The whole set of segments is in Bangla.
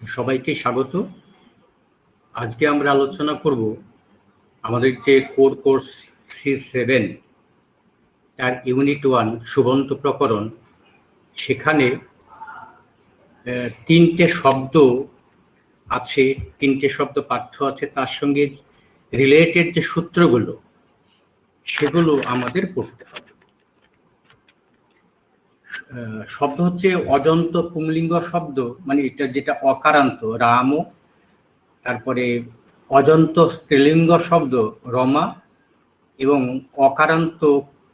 সবাইকে স্বাগত। আজকে আমরা আলোচনা করব আমাদের যে কোর কোর্স C7 তার ইউনিট 1 সুবন্ত প্রকরণ। সেখানে তিনটে শব্দ আছে, তিনটে শব্দ পাঠ্য আছে, তার সঙ্গে রিলেটেড যে সূত্রগুলো সেগুলো আমাদের পড়তে হবে। শব্দ হচ্ছে অজন্ত পুংলিঙ্গ শব্দ, মানে এটা যেটা অকারান্ত রাম, তারপরে অজন্ত স্ত্রীলিঙ্গ শব্দ রমা, এবং অকারান্ত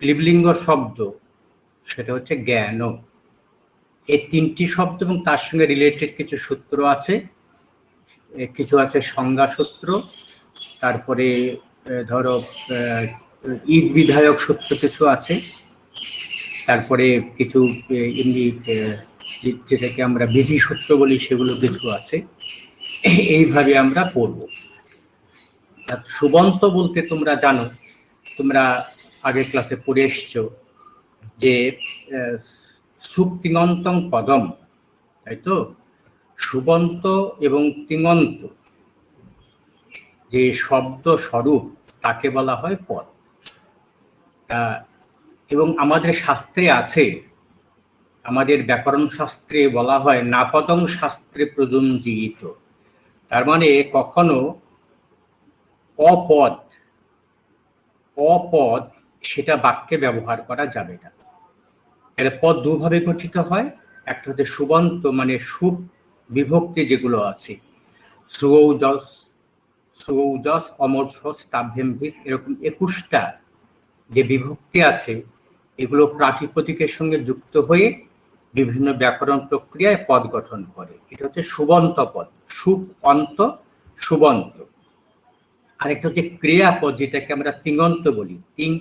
ক্লিবলিঙ্গ শব্দ সেটা হচ্ছে জ্ঞান। এই তিনটি শব্দ এবং তার সঙ্গে রিলেটেড কিছু সূত্র আছে, কিছু আছে সংজ্ঞা সূত্র, তারপরে ধরো ঈদ বিধায়ক সূত্র কিছু আছে, তারপরে কিছু এমনি যেটাকে আমরা বিধি সূত্র বলি সেগুলো কিছু আছে। এইভাবে আমরা পড়ব। সুবন্ত বলতে তোমরা জানো, তোমরা আগের ক্লাসে পড়ে এসছো যে সুপ তিঙন্তং পদম, তাই তো? সুবন্ত এবং তিঙন্ত যে শব্দ স্বরূপ তাকে বলা হয় পদ। এবং আমাদের শাস্ত্রে আছে, আমাদের ব্যাকরণ শাস্ত্রে বলা হয় নাপদং শাস্ত্রে প্রযুঞ্জিত। তার মানে কখনো অপদ সেটা বাক্যে ব্যবহার করা যাবে না। এর পদ দুভাবে গঠিত হয়, একটা হচ্ছে সুবন্ত মানে সুপ বিভক্তি যেগুলো আছে, সুঔজস অমরসস তাভ্যেমভিস, এরকম 21টা যে বিভক্তি আছে এগুলো প্রাতিপদিকের সঙ্গে যুক্ত হয়ে বিভিন্ন ব্যাকরণ প্রক্রিয়ায় পদ গঠন করে। এটা হচ্ছে সুবন্ত পদ, সুপ অন্ত সুবন্ত। আরেকটা হচ্ছে ক্রিয়াপদ যেটাকে আমরা তিঙন্ত বলি, তিং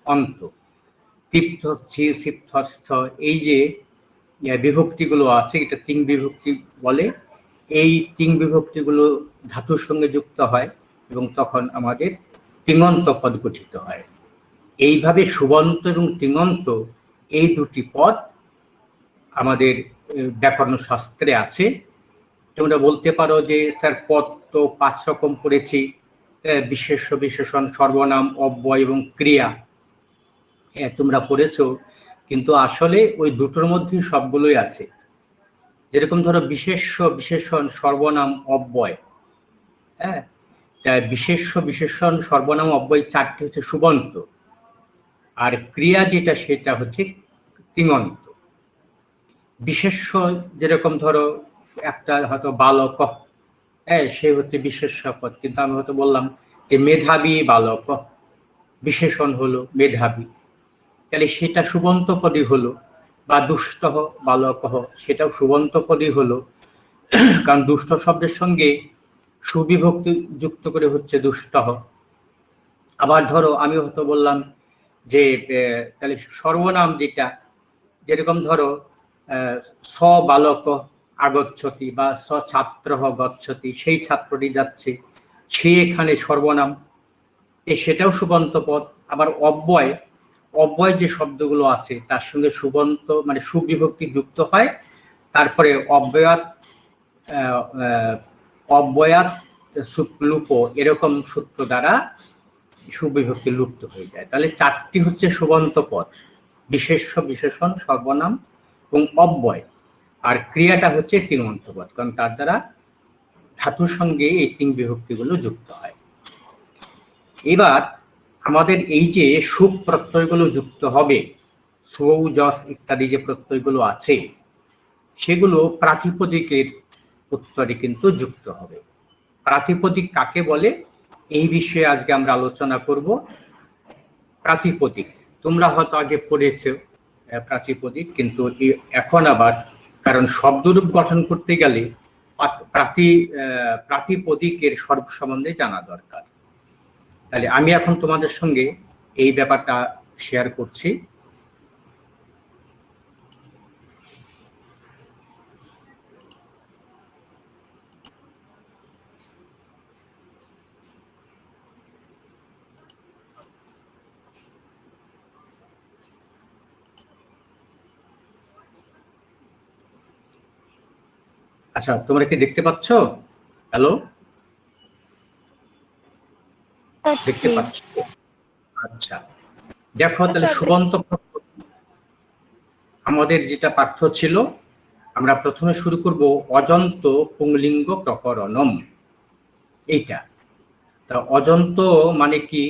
অন্ত, তৃপ্ত স্থির সিদ্ধস্থ, এই যে বিভক্তিগুলো আছে এটা তিং বিভক্তি বলে। এই তিং বিভক্তিগুলো ধাতুর সঙ্গে যুক্ত হয় এবং তখন আমাদের তিঙন্ত পদ গঠিত হয়। এইভাবে সুবন্ত এবং তিঙন্ত এই দুটি পদ আমাদের ব্যাকরণ শাস্ত্রে আছে। তোমরা বলতে পারো যে স্যার পদ তো 5 রকম পড়েছি, বিশেষ্য, বিশেষণ, সর্বনাম, অব্যয় এবং ক্রিয়া তোমরা পড়েছো, কিন্তু আসলে ওই দুটোর মধ্যে সবগুলোই আছে। যেরকম ধরো বিশেষ্য, বিশেষণ, সর্বনাম, অব্যয়, হ্যাঁ, বিশেষ্য, বিশেষণ, সর্বনাম, অব্যয় চারটি হচ্ছে সুবন্ত, আর ক্রিয়া যেটা সেটা হচ্ছে তিঙন্ত। বিশেষ্য যেরকম ধরো একটা হয়তো বালক, হ্যাঁ, সে হচ্ছে বিশেষ্য পদ, কিন্তু আমি হয়তো বললাম যে মেধাবী বালক, বিশেষণ হলো মেধাবী, তাহলে সেটা সুবন্ত পদই হলো। বা দুষ্ট বালক সেটাও সুবন্ত পদই হলো, কারণ দুষ্ট শব্দের সঙ্গে সুবিভক্তি যুক্ত করে হচ্ছে দুষ্ট। আবার ধরো আমি হয়তো বললাম যে তাহলে সর্বনাম যেটা, যেরকম ধরো স বালক আগচ্ছতি বা স ছাত্র গচ্ছতি, সেই ছাত্রটি যাচ্ছে, সে এখানে সর্বনাম, সেটাও সুবন্ত পদ। আবার অব্যয়, অব্যয় যে শব্দগুলো আছে তার সঙ্গে সুবন্ত মানে সুবিভক্তি যুক্ত হয়, তারপরে অব্যয়াত অব্যয়াত সুপ্লুপ এরকম সূত্র দ্বারা সুবিভক্তি লুপ্ত হয়ে যায়। তাহলে চারটি হচ্ছে সুবন্ত পদ, বিশেষ্য, বিশেষণ, সর্বনাম এবং অব্যয়। আর ক্রিয়াটা হচ্ছে তিঙন্ত পদ, কারণ তার দ্বারা ধাতুর সঙ্গে এই তিন বিভক্তিগুলো যুক্ত হয়। এবার আমাদের এই যে সুপ প্রত্যয়গুলো যুক্ত হবে, সৌ যস ইত্যাদি যে প্রত্যয়গুলো আছে সেগুলো প্রাতিপদিকের উত্তরে কিন্তু যুক্ত হবে। প্রাতিপদিক কাকে বলে এই বিষয়ে আজকে আমরা আলোচনা করব। প্রাতিপদিক তোমরা হয়তো আগে পড়েছো প্রাতিপদিক, কিন্তু এখন আবার কারণ শব্দরূপ গঠন করতে গেলে প্রাতিপদিকের স্বরূপ সম্বন্ধে জানা দরকার। তাহলে আমি এখন তোমাদের সঙ্গে এই ব্যাপারটা শেয়ার করছি। আচ্ছা, তোমরা কি দেখতে পাচ্ছ? হ্যালো, দেখতে পাচ্ছ? আচ্ছা, দেখো তাহলে সুবন্ত আমাদের যেটা পাঠ্য ছিল, আমরা প্রথমে শুরু করব অজন্ত পুংলিঙ্গ প্রকরণম। এইটা তা অজন্ত মানে কি?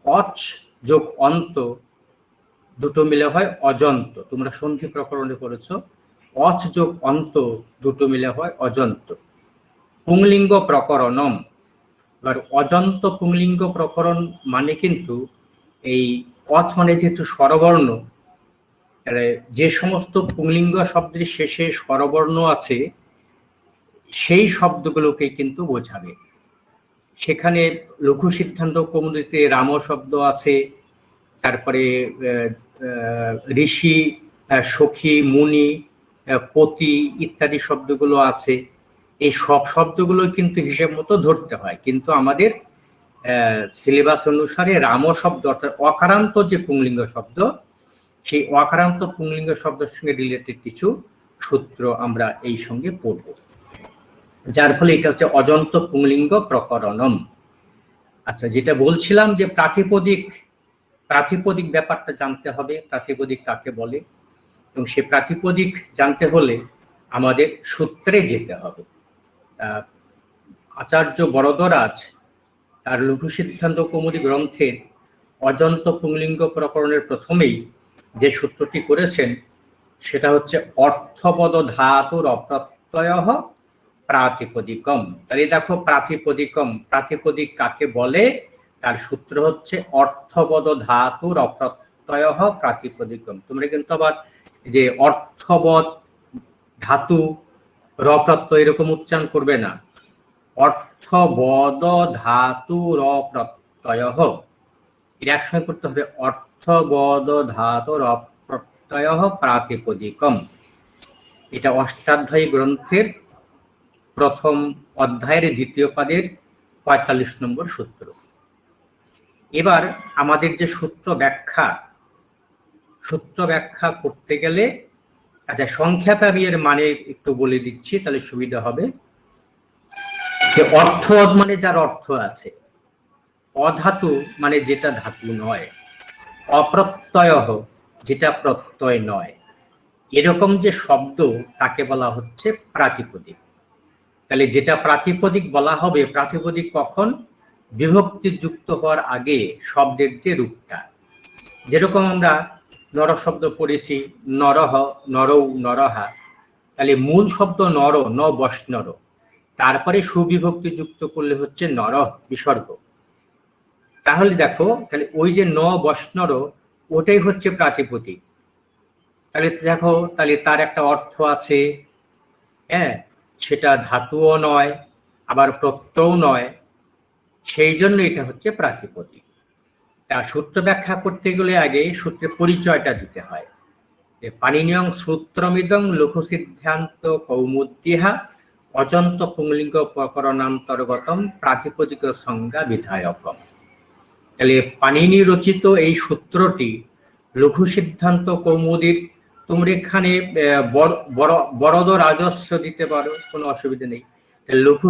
অচ যোগ অন্ত দুটো মিলে হয় অজন্ত। তোমরা সন্ধি প্রকরণে পড়েছো, অচ যোগ অন্ত দুটো মিলে হয় অজন্ত। পুংলিঙ্গ প্রকরণম, এবার অজন্ত পুংলিঙ্গ প্রকরণ মানে কিন্তু এই অচ মানে যেহেতু স্বরবর্ণ, যে সমস্ত পুংলিঙ্গ শব্দের শেষে স্বরবর্ণ আছে সেই শব্দগুলোকে কিন্তু বোঝাবে। সেখানে লঘু সিদ্ধান্ত কৌমুদীতে রাম শব্দ আছে, তারপরে ঋষি, সখী, মুনি, পতি ইত্যাদি শব্দগুলো আছে। এই সব শব্দগুলো কিন্তু হিসেব মতো ধরতে হয়, কিন্তু আমাদের সিলেবাস অনুসারে রাম শব্দ অর্থাৎ অকারান্ত যে পুংলিঙ্গ শব্দ, সেই অকারান্ত পুংলিঙ্গ শব্দের সঙ্গে রিলেটেড কিছু সূত্র আমরা এই সঙ্গে পড়ব, যার ফলে এটা হচ্ছে অজন্ত পুংলিঙ্গ প্রকরণম। আচ্ছা, যেটা বলছিলাম যে প্রাতিপদিক ব্যাপারটা জানতে হবে, প্রাতিপদিক কাকে বলে, এবং সে প্রাতিপদিক জানতে হলে আমাদের সূত্রে যেতে হবে। আচার্য বরদরাজ তার লঘু সিদ্ধান্ত কৌমুদী গ্রন্থের অজন্ত পুংলিঙ্গ প্রকরণের প্রথমেই যে সূত্রটি করেছেন সেটা হচ্ছে অর্থপদ ধাতুর অপ্রত্যয় প্রাতিপদিকম। তাহলে দেখো প্রাতিপদিকম, প্রাতিপদিক কাকে বলে, তার সূত্র হচ্ছে অর্থপদ ধাতুর অপ্রত্যয় প্রাতিপদিকম। তোমরা কিন্তু আবার যে অর্থবদ ধাতু রপ্রত্যয় এরকম উচ্চারণ করবে না, অর্থবদ ধাতুর অপ্রত্যয়, এর একসঙ্গে করতে হবে অর্থবদ ধাতুর অপ্রত্যয় প্রাতিপদিকম। এটা অষ্টাধ্যায়ী গ্রন্থের প্রথম অধ্যায়ের দ্বিতীয় পাদের ৪৫ নম্বর সূত্র। এবার আমাদের যে সূত্র ব্যাখ্যা করতে গেলে, আচ্ছা সংক্ষেপে আমি এর মানে একটু বলে দিচ্ছি, তাহলে সুবিধা হবে। যে অর্থবদ মানে যার অর্থ আছে, অধাতু মানে যেটা ধাতু নয়, অপ্রত্যয় যেটা প্রত্যয় নয়, এরকম যে শব্দ তাকে বলা হচ্ছে প্রাতিপদিক। তাহলে যেটা প্রাতিপদিক বলা হবে, প্রাতিপদিক কখন? বিভক্তি যুক্ত হওয়ার আগে শব্দের যে রূপটা, যেরকম আমরা নর শব্দ পড়েছি, নরহ, নরৌ, নরহা, তাহলে মূল শব্দ নর, ন বস্নর, তারপরে সুবিভক্তি যুক্ত করলে হচ্ছে নর বিসর্গ। তাহলে দেখো, তাহলে ওই যে ন বস্নর ওটাই হচ্ছে প্রাতিপদিক। তাহলে দেখো, তাহলে তার একটা অর্থ আছে, হ্যাঁ, সেটা ধাতুও নয় আবার প্রত্যয়ও নয়, সেই জন্য এটা হচ্ছে প্রাতিপদিক। তার সূত্র ব্যাখ্যা করতে গেলে আগে সূত্রের পরিচয়টা দিতে হয়। পাণিনিয়ং সূত্রমিদং লঘু সিদ্ধান্ত কৌমুদ্যা অজন্ত পুংলিঙ্গ প্রকরণান্তর্গতম প্রাতিপদিক সংজ্ঞা বিধায়কম। তাহলে পাণিনি রচিত এই সূত্রটি লঘু সিদ্ধান্ত কৌমুদীর, তোমরা এখানে বরদ রাজস্ব দিতে পারো, কোনো অসুবিধা নেই। লঘু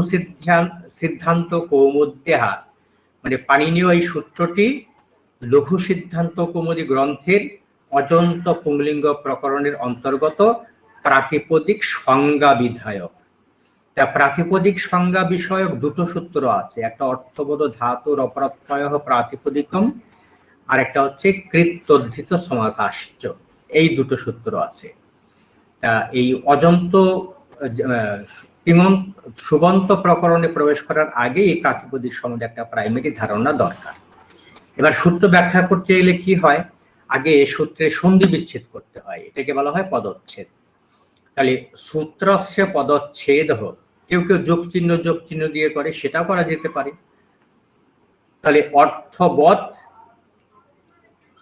সিদ্ধান্ত কৌমুদ্যা মানে পাণিনীয় এই সূত্রটি লঘু সিদ্ধান্ত কৌমুদী গ্রন্থের অজন্ত পুংলিঙ্গ প্রকরণের অন্তর্গত প্রাতিপদিক সংজ্ঞা বিধায়ক। তা প্রাতিপদিক সংজ্ঞা বিষয়ক দুটো সূত্র আছে, একটা অর্থবোধ ধাতুর অপ্রত্যয় প্রাতিপদিকম, আর একটা হচ্ছে কৃত্যোদ্ধৃত সমাসাশ্চ, এই দুটো সূত্র আছে। তা এই অজন্ত সুবন্ত প্রকরণে প্রবেশ করার আগে এই প্রাতিপদিক সম্বন্ধে একটা প্রাইমারি ধারণা দরকার। এবার সূত্র ব্যাখ্যা করতে গেলে কি হয়, আগে সূত্রে সন্ধি বিচ্ছেদ করতে হয়, এটাকে বলা হয় পদচ্ছেদ। তাহলে সূত্রস্য পদচ্ছেদ হোক, কেউ যোগ চিহ্ন দিয়ে করে, সেটাও করা যেতে পারে। তাহলে অর্থবৎ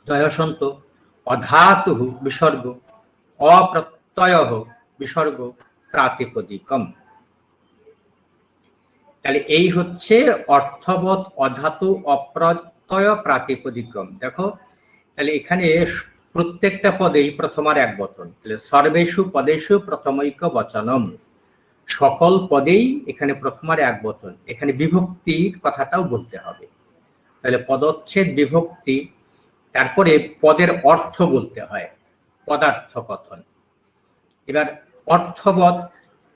দয়সন্ত অধাতু বিসর্গ অপ্রত্যয় বিসর্গ প্রাতিপদিকম। তাহলে এই হচ্ছে অর্থবৎ অধাতু অপ্রত্যয় প্রাতিপদিকম। দেখো, তাহলে এখানে প্রত্যেকটা পদেই প্রথম আর এক বচন, তাহলে সর্বেষু পদেষু প্রথমৈক বচনম, সকল পদেই এখানে প্রথমার একবচন, এখানে বিভক্তির কথাটাও বলতে হবে। তাহলে পদচ্ছেদ বিভক্তি, তারপরে পদের অর্থ বলতে হয়, পদার্থ কথন। এবার অর্থবৎ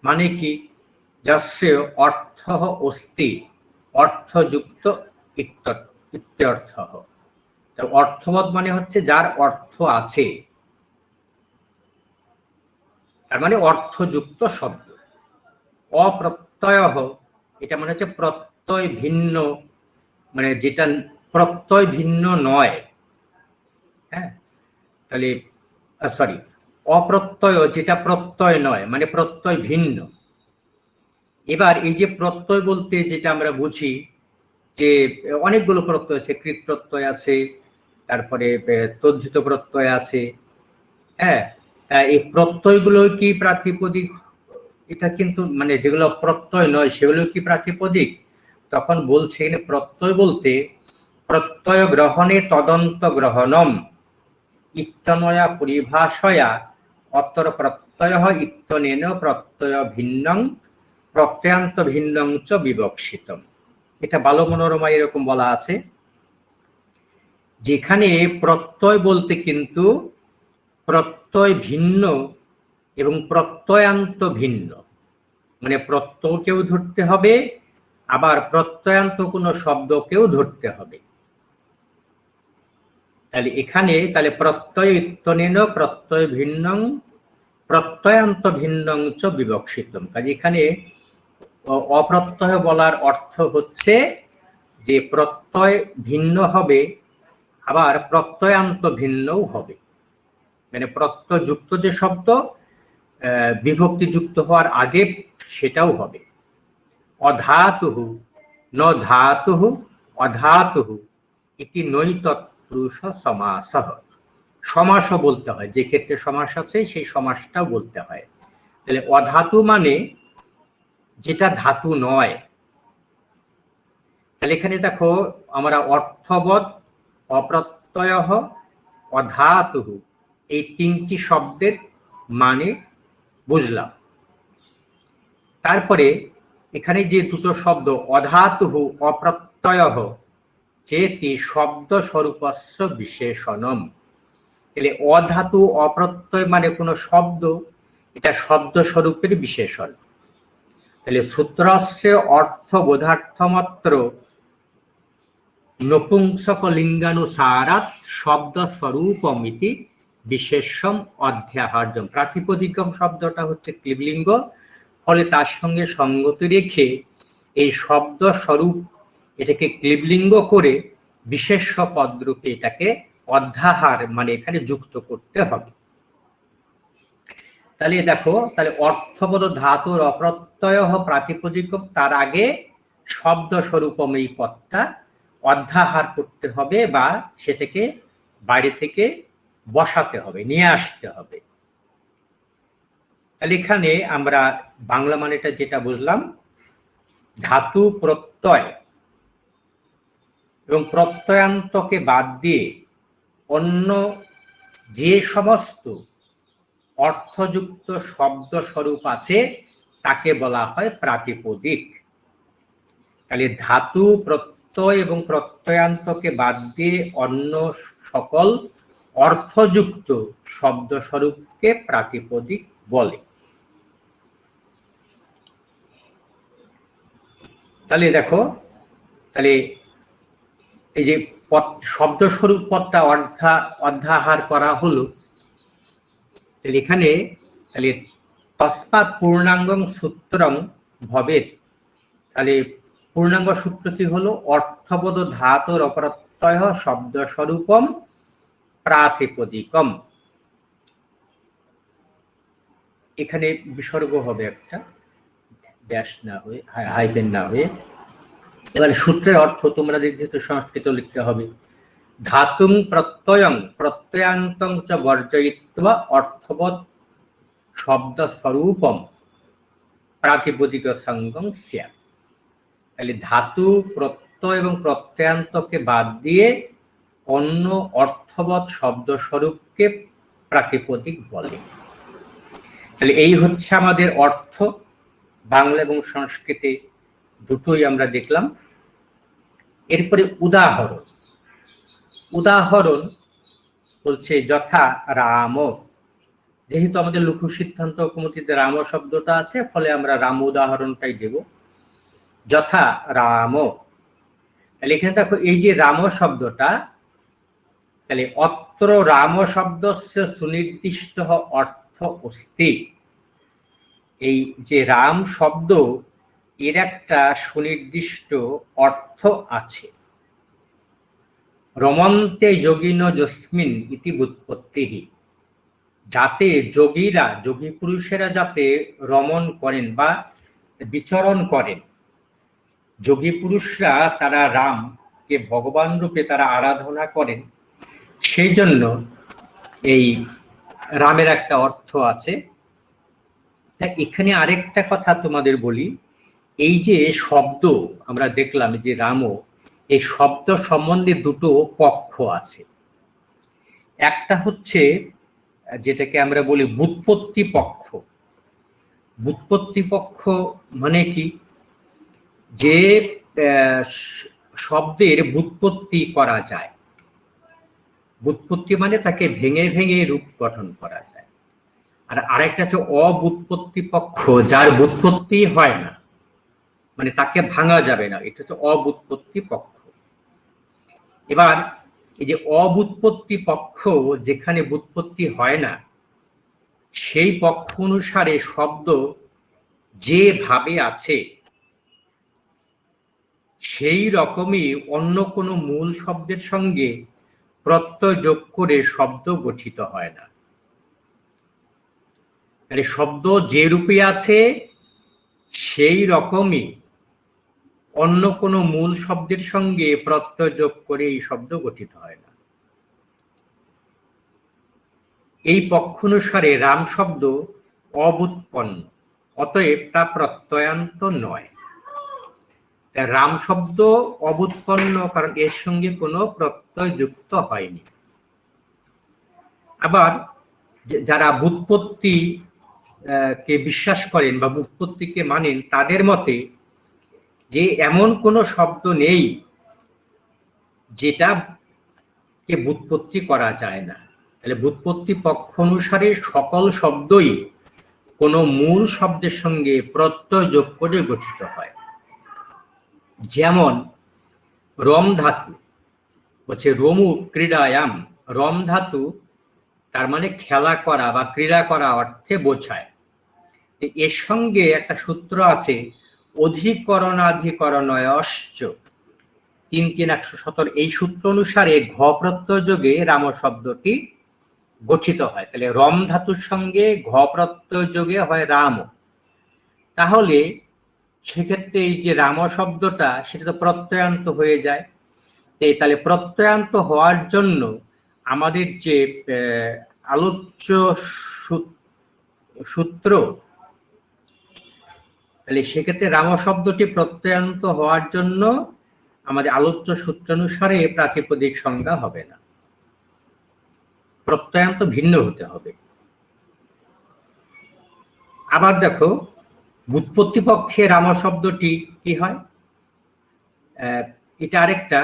মানে কি? যস্য অর্থ অস্তি অর্থযুক্ত ইত্যর্থ। অর্থবৎ মানে হচ্ছে যার অর্থ আছে, তার মানে অর্থযুক্ত শব্দ। অপ্রত্যয়, এটা মানে হচ্ছে প্রত্যয় ভিন্ন, মানে যেটা প্রত্যয় ভিন্ন নয়। হ্যাঁ, তাহলে সরি, অপ্রত্যয় যেটা প্রত্যয় নয়, মানে প্রত্যয় ভিন্ন। এবার এই যে প্রত্যয় বলতে যেটা আমরা বুঝি, যে অনেকগুলো প্রত্যয় আছে, কৃত প্রত্যয় আছে, তারপরে তদ্ধিত প্রত্যয় আছে। হ্যাঁ, এই প্রত্যয়গুলো কি প্রাতিপদিক? এটা কিন্তু মানে যেগুলো প্রত্যয় নয় সেগুলো কি প্রাতিপদিক? তখন বলছে প্রত্যয় বলতে প্রত্যয় গ্রহণে তদন্ত গ্রহণম ইত্যনয়া পরিভাষয়া অত্তর প্রত্যয় ইত্যনেন প্রত্যয় ভিন্নং প্রত্যয়ান্ত ভিন্নং চ বিবক্ষিতম। এটা বাল মনোরমায় এরকম বলা আছে, যেখানে প্রত্যয় বলতে কিন্তু প্রত্যয় ভিন্ন এবং প্রত্যয়ান্ত ভিন্ন, মানে প্রত্যয়কেও ধরতে হবে, আবার প্রত্যয়ান্ত কোনো শব্দকেও ধরতে হবে। তাহলে এখানে তাহলে প্রত্যয় ইত্যনেন প্রত্যয় ভিন্নং প্রত্যয়ান্ত ভিন্নং চ বিবক্ষিতম। কাজে এখানে অপ্রত্যয় বলার অর্থ হচ্ছে যে প্রত্যয় ভিন্ন হবে, আবার প্রত্যয়ান্ত ভিন্নও হবে। মানে প্রত্যয়যুক্ত যে শব্দ বিভক্তি যুক্ত হওয়ার আগে সেটাও হবে। অধাতুঃ ন ধাতুঃ অধাতুঃ ইতি নৈতৎপুরুষ সমাসঃ। সমাসও বলতে হয়, যে ক্ষেত্রে সমাস আছে সেই সমাসটাও বলতে হয়। তাহলে অধাতু মানে যেটা ধাতু নয়। তাহলে এখানে দেখো আমরা অর্থবৎ, অপ্রত্যয়, অধাতুঃ এই তিনটি শব্দের মানে বুঝলাম। তারপরে এখানে যে দুটো শব্দ অধাতুঃ অপ্রত্যয়ঃ চেতি শব্দ স্বরূপস্য বিশেষণম। তাহলে অধাতু অপ্রত্যয় মানে কোনো শব্দ, এটা শব্দ স্বরূপের বিশেষণ। তাহলে সূত্রস্য অর্থ বোধার্থমাত্র নপুংসক লিঙ্গানুসারাৎ শব্দ স্বরূপমিতি বিশেষম অধ্যাহার্যম। প্রাতিপদিকম শব্দটা হচ্ছে ক্লিবলিঙ্গ, ফলে তার সঙ্গে সঙ্গতি রেখে এই শব্দ স্বরূপ এটাকে ক্লিবলিঙ্গ করে বিশেষ্য পদরূপে এটাকে অধ্যাহার মানে এখানে যুক্ত করতে হবে। তাহলে দেখো, তাহলে অর্থবোধ ধাতুর অপ্রত্যয় প্রাতিপদিকম, তার আগে শব্দ স্বরূপম এই পদটা অধ্যাহার করতে হবে, বা সেটাকে বাইরে থেকে বসাতে হবে, নিয়ে আসতে হবে। তাহলে এখানে আমরা বাংলা মানেটা যেটা বুঝলাম, ধাতু প্রত্যয় এবং প্রত্যয়ান্তকে বাদ দিয়ে অন্য যে সমস্ত অর্থযুক্ত শব্দ স্বরূপ আছে তাকে বলা হয় প্রাতিপদিক। তাহলে ধাতু প্রত্যয় এবং প্রত্যয়ান্তকে বাদ দিয়ে অন্য সকল অর্থযুক্ত শব্দ স্বরূপকে প্রাতিপদিক বলে। তাহলে দেখো, তাহলে এই যে শব্দ স্বরূপ পদটা অধ্যাহার করা হলো, তাহলে এখানে তাহলে তস্মাৎ পূর্ণাঙ্গং সূত্রং ভবেৎ। তাহলে পূর্ণাঙ্গ সূত্রটি হলো অর্থবোধ ধাতুর অপ্রত্যয় শব্দ স্বরূপম প্রাতিপদিকম। এখানে বিসর্গ হবে একটা, ড্যাশ না হয়ে, হাইফেন না হয়ে। এবার সূত্রের অর্থ তোমরা যেহেতু সংস্কৃত লিখতে হবে, ধাতুং প্রত্যয়ং প্রত্যয়ান্তং চ বর্জয়িত্বা অর্থবোধ শব্দ স্বরূপম প্রাতিপদিক সঙ্গং স্যাৎ। তাহলে ধাতু প্রত্যয় এবং প্রত্যয়ান্তকে বাদ দিয়ে অন্য অর্থবোধ শব্দ স্বরূপকে প্রাতিপদিক বলে। তাহলে এই হচ্ছে আমাদের অর্থ। বাংলা এবং সংস্কৃতে দুটোই আমরা দেখলাম। এরপরে উদাহরণ। উদাহরণ বলছে যথা রাম, যেহেতু আমাদের লঘু সিদ্ধান্ত কৌমুদীতে রাম শব্দটা আছে, ফলে আমরা রাম উদাহরণটাই দেব। যথা রাম, তাহলে এখানে দেখো এই যে রাম শব্দটা, তাহলে অত্র রাম শব্দস্য সুনির্দিষ্ট অর্থ অস্তি। এই যে রাম শব্দ, এর একটা সুনির্দিষ্ট অর্থ আছে। রমন্তে যোগিন যস্মিন ইতি ব্যুৎপত্তিঃ, যাতে যোগীরা, যোগী পুরুষেরা যাতে রমণ করেন বা বিচরণ করেন, যোগী পুরুষরা তারা রামকে ভগবান রূপে তারা আরাধনা করেন, সেই জন্য এই রামের একটা অর্থ আছে। এখানে আরেকটা কথা তোমাদের বলি, এই যে শব্দ আমরা দেখলাম যে রাম, এই শব্দ সম্বন্ধে দুটো পক্ষ আছে। একটা হচ্ছে যেটাকে আমরা বলি ব্যুৎপত্তি পক্ষ। ব্যুৎপত্তি পক্ষ মানে কি, যে শব্দের ব্যুৎপত্তি করা যায়। ব্যুৎপত্তি মানে তাকে ভেঙে ভেঙে রূপ গঠন করা যায়। আর আরেকটা হচ্ছে অব্যুৎপত্তি পক্ষ, যার ব্যুৎপত্তি হয় না, মানে তাকে ভাঙা যাবে না, এটা হচ্ছে অব্যুৎপত্তি পক্ষ। এবার এই যে অব্যুৎপত্তি পক্ষ, যেখানে ব্যুৎপত্তি হয় না, সেই পক্ষ অনুসারে শব্দ যেভাবে আছে সেই রকমই অন্য কোনো মূল শব্দের সঙ্গে প্রত্যয় যোগ করে শব্দ গঠিত হয় না। মানে শব্দ যে রূপে আছে সেই রকমই অন্য কোনো মূল শব্দের সঙ্গে প্রত্যয় যোগ করে এই শব্দ গঠিত হয় না। এই পক্ষ অনুসারে রাম শব্দ অব্যুৎপন্ন, অতএব তা প্রত্যয়ান্ত নয়। রাম শব্দ অব্যুৎপন্ন, কারণ এর সঙ্গে কোনো প্রত্যয় যুক্ত হয়নি। আবার যারা ব্যুৎপত্তি কে বিশ্বাস করেন বা ব্যুৎপত্তিকে মানেন, তাদের মতে যে এমন কোনো শব্দ নেই যেটা কে ব্যুৎপত্তি করা যায় না। তাহলে ব্যুৎপত্তি পক্ষ অনুসারে সকল শব্দই কোনো মূল শব্দের সঙ্গে প্রত্যয় যোগ করে গঠিত হয়। যেমন রম ধাতু বলছে রমু ক্রীড়ায়াম, রম ধাতু তার মানে খেলা করা বা ক্রীড়া করা অর্থে বোঝায়। এর সঙ্গে একটা সূত্র আছে অধিকরণাধিকরণয়শ্চ ৩-৩-১১৭। এই সূত্র অনুসারে ঘ প্রত্যয় যোগে রাম শব্দটি গঠিত হয়। তাহলে রম ধাতুর সঙ্গে ঘ প্রত্যয় যোগে হয় রাম। তাহলে সেক্ষেত্রে এই যে রাম শব্দটা, সেটা তো প্রত্যয়ান্ত হয়ে যায়। তাহলে প্রত্যয়ান্ত হওয়ার জন্য আমাদের যে আলোচ্য সূত্র, তাহলে সেক্ষেত্রে রাম শব্দটি প্রত্যয়ান্ত হওয়ার জন্য আমাদের আলোচ্য সূত্রানুসারে প্রাতিপদিক সংজ্ঞা হবে না, প্রত্যয়ান্ত ভিন্ন হতে হবে। আবার দেখো ব্যুৎপত্তি পক্ষে রাম শব্দটি কি হয়, এটা আরেকটা।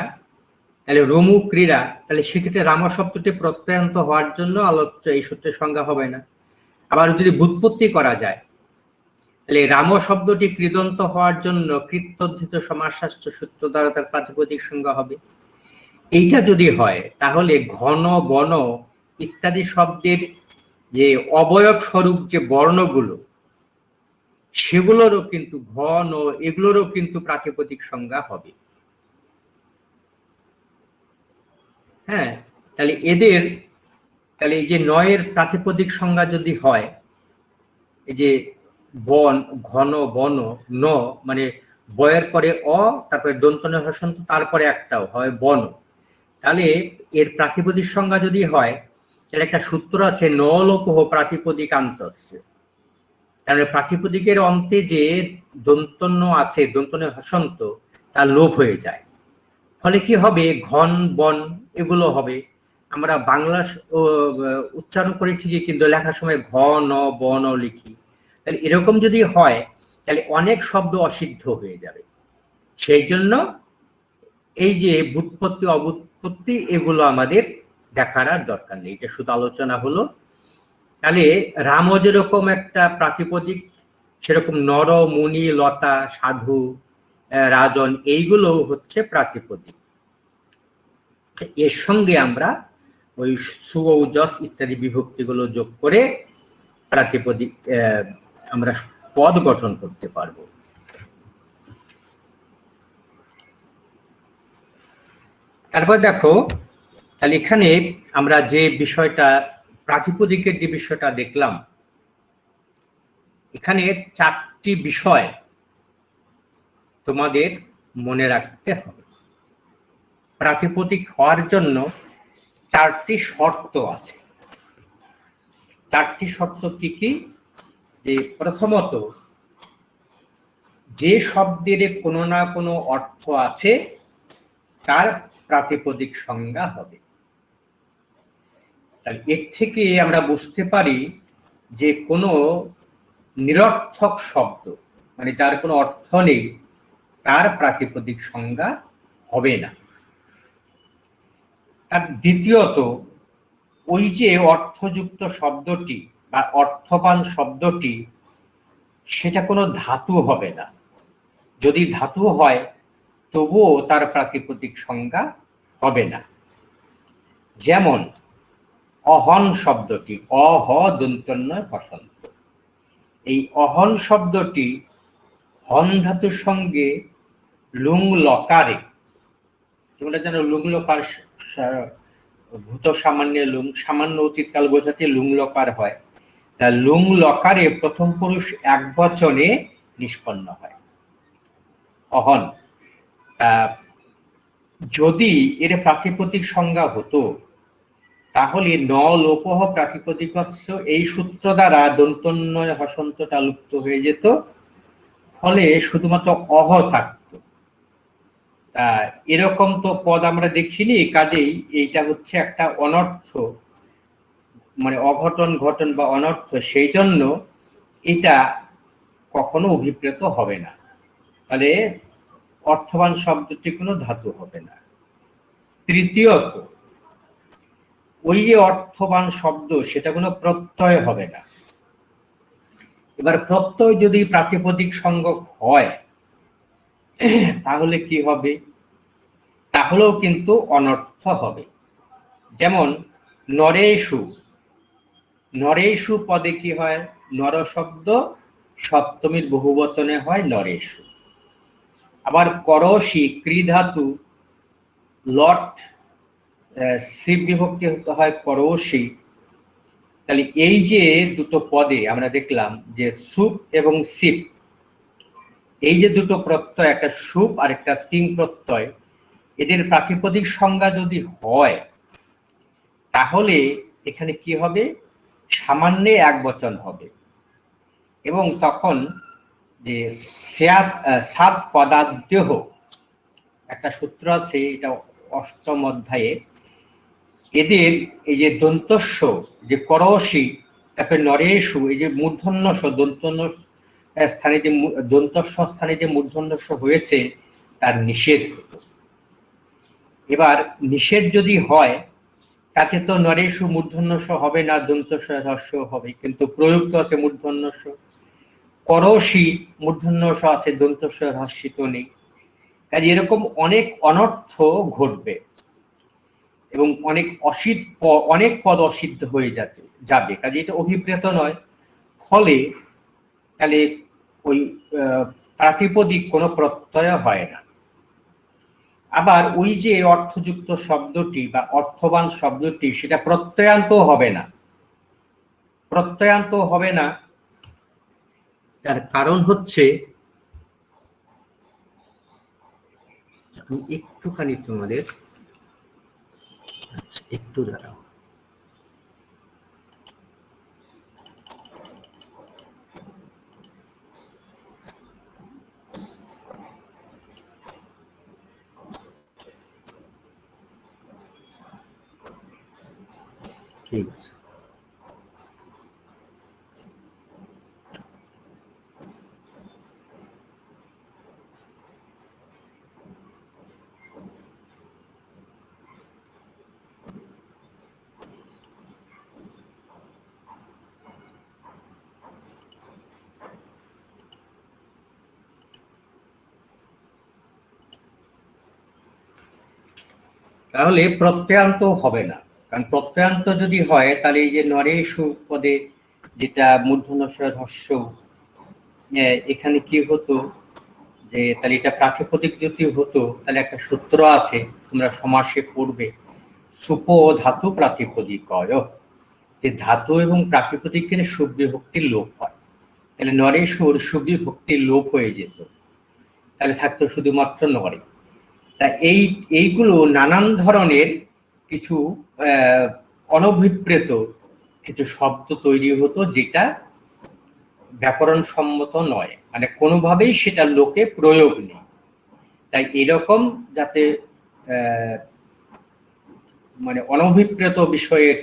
তাহলে রমু ক্রীড়া, তাহলে সেক্ষেত্রে রাম শব্দটি প্রত্যয়ান্ত হওয়ার জন্য আলোচ্য এই সূত্রের সংজ্ঞা হবে না। আবার যদি ব্যুৎপত্তি করা যায়, তাহলে রাম শব্দটি কৃদন্ত হওয়ার জন্য কৃত্যর্ধিত সমাসশাস্ত্র সূত্র দ্বারা তার প্রাতিপদিক সংজ্ঞা হবে। এইটা যদি হয়, তাহলে ঘন বন ইত্যাদি শব্দের যে অবয়ব স্বরূপ যে বর্ণগুলো, সেগুলোরও কিন্তু ঘন, এগুলোরও কিন্তু প্রাতিপদিক সংজ্ঞা হবে। হ্যাঁ, তাহলে এদের, তাহলে এই যে নয়ের প্রাতিপদিক সংজ্ঞা যদি হয়, এই যে বন, ঘন বন, ন মানে বয়ের পরে অ, তারপরে দন্ত ন হসন্ত, তারপরে একটাও হয় বন। তাহলে এর প্রাতিপদিক সংজ্ঞা যদি হয়, এর একটা সূত্র আছে ন লোপহ প্রাতিপদিকান্তস্য। তাহলে প্রাতিপদিকের অন্তে যে দন্তন্য আছে, দন্তন্য হসন্ত, তার লোপ হয়ে যায়। ফলে কি হবে, ঘন বন এগুলো হবে। আমরা বাংলা উচ্চারণ করি ঠিকই, কিন্তু লেখার সময় ঘ ন বন লিখি। তাহলে এরকম যদি হয়, তাহলে অনেক শব্দ অসিদ্ধ হয়ে যাবে। সেই জন্য এই যে ব্যুৎপত্তি অব্যুৎপত্তি এগুলো আমাদের দেখার আর দরকার নেই, এটা শুধু আলোচনা হলো। তাহলে রাম যেরকম একটা প্রাতিপদিক, সেরকম নর, মুনি, লতা, সাধু, রাজন এইগুলো হচ্ছে প্রাতিপদিক। এর সঙ্গে আমরা ওই সু, যশ ইত্যাদি বিভক্তিগুলো যোগ করে প্রাতিপদিক আমরা পদ গঠন করতে পারবো। তারপর দেখো, তাহলে এখানে আমরা যে বিষয়টা প্রাতিপদিকের যে বিষয়টা দেখলাম, এখানে 4টি বিষয় তোমাদের মনে রাখতে হবে। প্রাতিপদিক হওয়ার জন্য 4টি শর্ত আছে। 4টি শর্ত কি কি? যে প্রথমত, যে শব্দের কোনো না কোনো অর্থ আছে তার প্রাতিপদিক সংজ্ঞা হবে। তাহলে এর থেকে আমরা বুঝতে পারি যে কোনো নিরর্থক শব্দ, মানে যার কোনো অর্থ নেই, তার প্রাতিপদিক সংজ্ঞা হবে না। আর দ্বিতীয়ত, ওই যে অর্থযুক্ত শব্দটি বা অর্থবান শব্দটি, সেটা কোনো ধাতু হবে না। যদি ধাতু হয় তবুও তার প্রাতিপদিক সংজ্ঞা হবে না। যেমন অহন শব্দটি, অহ দন্তন্বয় হসন্ত, এই অহন শব্দটি হন ধাতুর সঙ্গে লুং লকারে, তোমরা জানো লুং লকার ভূত সামান্য লুং, সামান্য অতীতকাল বোঝাতে লুং লকার হয়। তা লুং লকারে প্রথম পুরুষ একবচনে নিষ্পন্ন হয় অহন। যদি এর প্রাতিপদিক সংজ্ঞা হতো তাহলে ন লোপহ প্রাতিপদিকস্য এই সূত্র দ্বারা দন্তন্বয় হসন্তটা লুপ্ত হয়ে যেত, ফলে শুধুমাত্র অহ থাকতো। এরকম তো পদ আমরা দেখিনি, কাজেই এইটা হচ্ছে একটা অনর্থ, মানে অঘটন ঘটন বা অনর্থ, সেই জন্য এটা কখনো অভিপ্রেত হবে না। তাহলে অর্থবান শব্দটি কোনো ধাতু হবে না। তৃতীয়ত, ওই যে অর্থবান শব্দ, সেটা কোনো প্রত্যয় হবে না। এবার প্রত্যয় যদি প্রাতিপদিক সংজ্ঞক হয় তাহলে কি হবে? তাহলেও কিন্তু অনর্থ হবে। যেমন নরেষু, নরেষু পদে কি হয়? নর শব্দ সপ্তমীর বহুবচনে হয় নরেষু। আবার করসি ক্রিধাতু লট শিব বিভক্তি হয় করসি। তাহলে এই যে দুটো পদে আমরা দেখলাম যে সুপ এবং সিপ, এই যে দুটো প্রত্যয়, একটা সুপ আর একটা তিং প্রত্যয়, এদের প্রাতিপদিক সংজ্ঞা যদি হয় তাহলে এখানে কি হবে? সামান্যে একবচন হবে, এবং তখন যে সাত পদাদ্যহ একটা সূত্র আছে, এটা অষ্টম অধ্যায়ে, এদের এই যে দন্তস্য, যে করসি, তারপরে নরেষু, এই যে মূর্ধন্যস্য, দন্তন্য স্থানে যে দন্তস্য স্থানে যে মূর্ধন্যস্য হয়েছে তার নিষেধ হতো। এবার নিষেধ যদি হয় তাতে তো নরেষু মূর্ধন্যস্য হবে না, দন্তস্য হ্রস্ব হবে, কিন্তু প্রযুক্ত আছে মূর্ধন্যস্য। করসি মূর্ধন্যস্য আছে, দন্তস্য হ্রাসিত নেই। কাজে এরকম অনেক অনর্থ ঘটবে এবং অনেক পদ অসিদ্ধ হয়ে যাবে। কাজে এটা অভিপ্রেত নয়। ফলে তাহলে ওই প্রাতিপদিক কোনো প্রত্যয় হয় না। আবার ওই যে অর্থযুক্ত শব্দটি বা অর্থবান শব্দটি, সেটা প্রত্যয়ান্ত হবে না। প্রত্যয়ান্ত হবে না, তার কারণ হচ্ছে, আমি একটুখানি তোমাদের একটু দাঁড়াও। ঠিক আছে। তাহলে প্রত্যয়ান্ত হবে না, কারণ প্রত্যয়ান্ত যদি হয় তাহলে এই যে নরেষু পদে যেটা মূর্ধন্য হস্য, এখানে কি হতো যে তাহলে এটা প্রাতিপদিক যদি হতো তাহলে একটা সূত্র আছে, তোমরা সমাসে পড়বে, সুপ ধাতু প্রাতিপদিকয়, যে ধাতু এবং প্রাতিপদিকের সুবিভক্তির লোপ হয়, তাহলে নরেশুর সুবিভক্তির লোপ হয়ে যেত, তাহলে থাকতো শুধুমাত্র নরে। তা এইগুলো নানান ধরনের কিছু অনভিপ্রেত কিছু শব্দ তৈরি হতো, যেটা ব্যাকরণ সম্মত নয়, মানে কোনোভাবেই সেটা লোকে প্রয়োগ নেই। তাই এরকম যাতে মানে অনভিপ্রেত বিষয়ের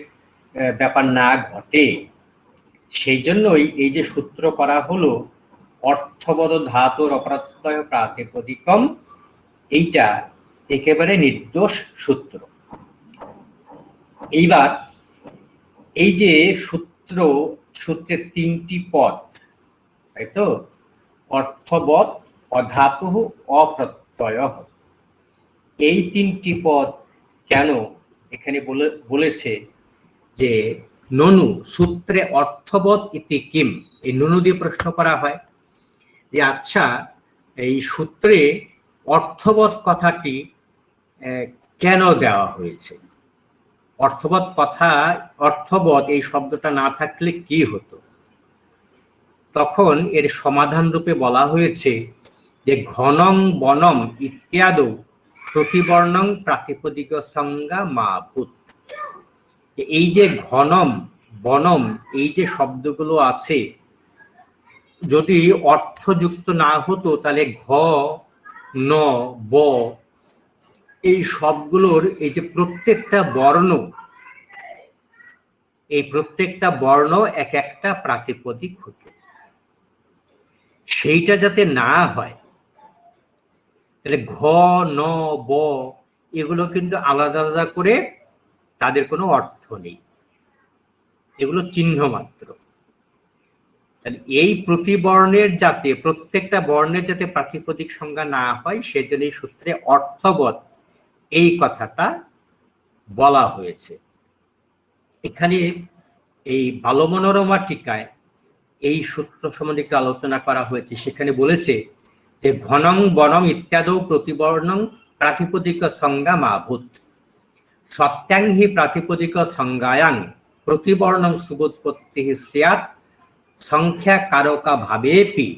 ব্যাপার না ঘটে, সেই জন্যই এই যে সূত্র করা হলো অর্থবদ ধাতুর অপ্রত্যয় প্রাতিপদিকম, এইটা একেবারে নির্দোষ সূত্র। এইবার এই যে সূত্রের তিনটি পদ, তাই তো, অর্থবদ, অধাতু, অপ্রত্যয়, এই তিনটি পদ কেন এখানে বলেছে যে ননু সূত্রে অর্থবদ ইতি কিম, এই ননু দিয়ে প্রশ্ন করা হয় যে আচ্ছা এই সূত্রে অর্থবদ কথাটি কেন দেওয়া হয়েছে, অর্থবদ কথা, অর্থবদ এই শব্দটা না থাকলে কি হতো? তখন এর সমাধান রূপে বলা হয়েছে যে ঘনং বনম ইত্যাদৌ প্রতিবর্ণং প্রাতিপদিক সংজ্ঞা মা ভূত। এই যে ঘনম বনম এই যে শব্দগুলো আছে, যদি অর্থযুক্ত না হতো তাহলে ঘ ন ব এই সবগুলোর এই যে প্রত্যেকটা বর্ণ, এই প্রত্যেকটা বর্ণ এক একটা প্রাতিপদিক হতো, সেইটা যাতে না হয় তাহলে ঘ ন ব এগুলো কিন্তু আলাদা আলাদা করে তাদের কোনো অর্থ নেই, এগুলো চিহ্ন মাত্র। তাহলে এই প্রতিবর্ণের যাতে প্রত্যেকটা বর্ণের যাতে প্রাতিপদিক সংজ্ঞা না হয়, সেজন্য এই সূত্রে অর্থবৎ এই কথাটা বলা হয়েছে। এখানে এই বালমনোরমা টিকায় এই সূত্র সম্বন্ধে একটু আলোচনা করা হয়েছে, সেখানে বলেছে যে ঘনং বনম ইত্যাদৌ প্রতিবর্ণং প্রাতিপদিক সংজ্ঞা মাভূত সত্যাং হি প্রাতিপদিক সংজ্ঞায়াং প্রতিবর্ণং সুবোৎপত্তি স্যাৎ সংখ্যা কারকা ভাবেপি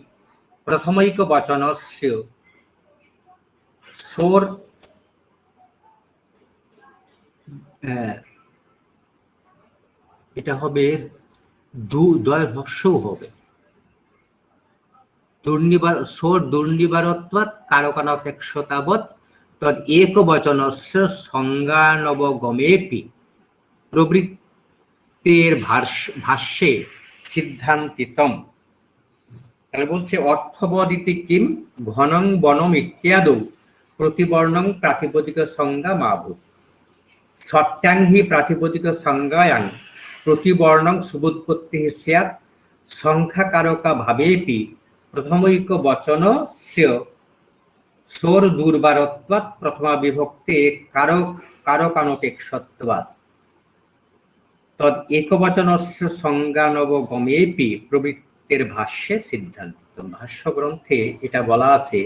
প্রথমৈক বচনস্য সোর, এটা হবে দ্বয় হস্যও হবে, সোর দুর্নিবারত্বাৎ কারকানপেক্ষতাবৎ তদ এক বচনস্য সংজ্ঞানবগমেপি প্রবৃত্তের ভাষ্যে সিদ্ধান্তিতম। তাহলে বলছে অর্থবদিতি কিম ঘনং বনম ইত্যাদৌ প্রতিবর্ণং প্রাতিপদিক সংজ্ঞা মাভূত সত্যাং হি প্রাতিপদিক সংজ্ঞায়াং প্রতিবর্ণং সুবোৎপত্তি স্যাৎ সংখ্যাকারকা ভাবেপি প্রথমৈক বচনস্য সোর দুর্বারত্বাৎ প্রথমা বিভক্তে কারকানপেক্ষত্বাৎ তদ একবচনস্য সংজ্ঞানবগমেপি প্রবৃত্তের ভাষ্যে সিদ্ধান্ত। ভাষ্য গ্রন্থে এটা বলা আছে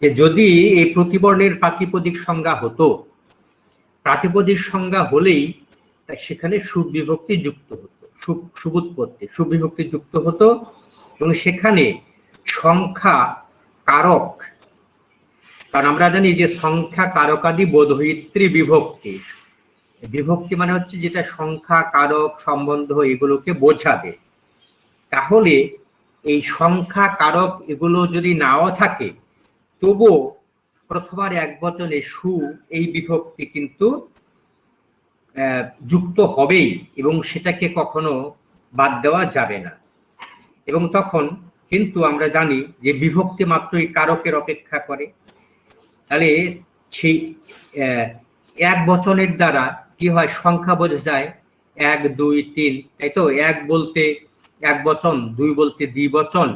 যে যদি এই প্রতিবর্ণের প্রাতিপদিক সংজ্ঞা হতো, প্রাতিপদিক সংজ্ঞা হলেই সেখানে সুবিভক্তি যুক্ত হতো, সুবিভক্তি যুক্ত হতো, এবং সেখানে সংখ্যা কারক, কারণ আমরা জানি যে সংখ্যা কারকাদি বোধয়িত্রী বিভক্তি, বিভক্তি মানে হচ্ছে যেটা সংখ্যা কারক সম্বন্ধ এগুলোকে বোঝাবে। তাহলে এই সংখ্যা কারক এগুলো যদি নাও থাকে, তবুও প্রথমার এক বচনে সু এই বিভক্তি কিন্তু যুক্ত হবেই, এবং সেটাকে কখনো বাদ দেওয়া যাবে না। এবং তখন কিন্তু আমরা জানি যে বিভক্তি মাত্রই কারকের অপেক্ষা করে। তাহলে সেই এক বচনের দ্বারা কি হয়, সংখ্যা বোঝা যায় 1 2 3, তাই তো, এক বলতে এক বচন, দুই বলতে দ্বিবচন,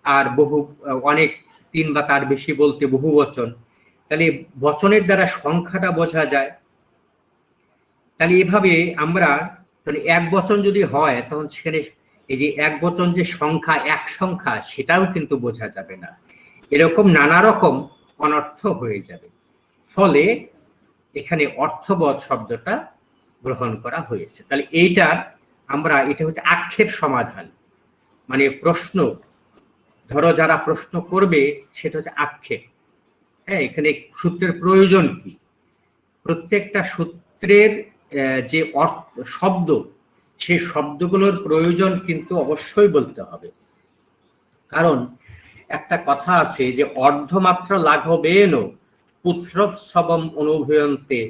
আর বহু অনেক 3 বা তার বেশি বলতে বহু বচন। তাহলে বচনের দ্বারা সংখ্যাটা বোঝা যায়, তাহলে এভাবে আমরা এক বচন যদি হয় তখন সেখানে এই যে এক বচন যে সংখ্যা এক সংখ্যা সেটাও কিন্তু বোঝা যাবে না, এরকম নানা রকম অনর্থ হয়ে যাবে। ফলে এখানে অর্থবোধ শব্দটা গ্রহণ করা হয়েছে। তাহলে এটা হচ্ছে আক্ষেপ সমাধান, মানে প্রশ্ন, ধরো যারা প্রশ্ন করবে সেটা হচ্ছে আক্ষেপ। হ্যাঁ, এখানে সূত্রের প্রয়োজন কি, প্রত্যেকটা সূত্রের যে শব্দ, সেই শব্দগুলোর প্রয়োজন কিন্তু অবশ্যই বলতে হবে। কারণ একটা কথা আছে যে অর্ধমাত্র লাঘবেন পুত্রোৎসবম অনুভূয়ন্তে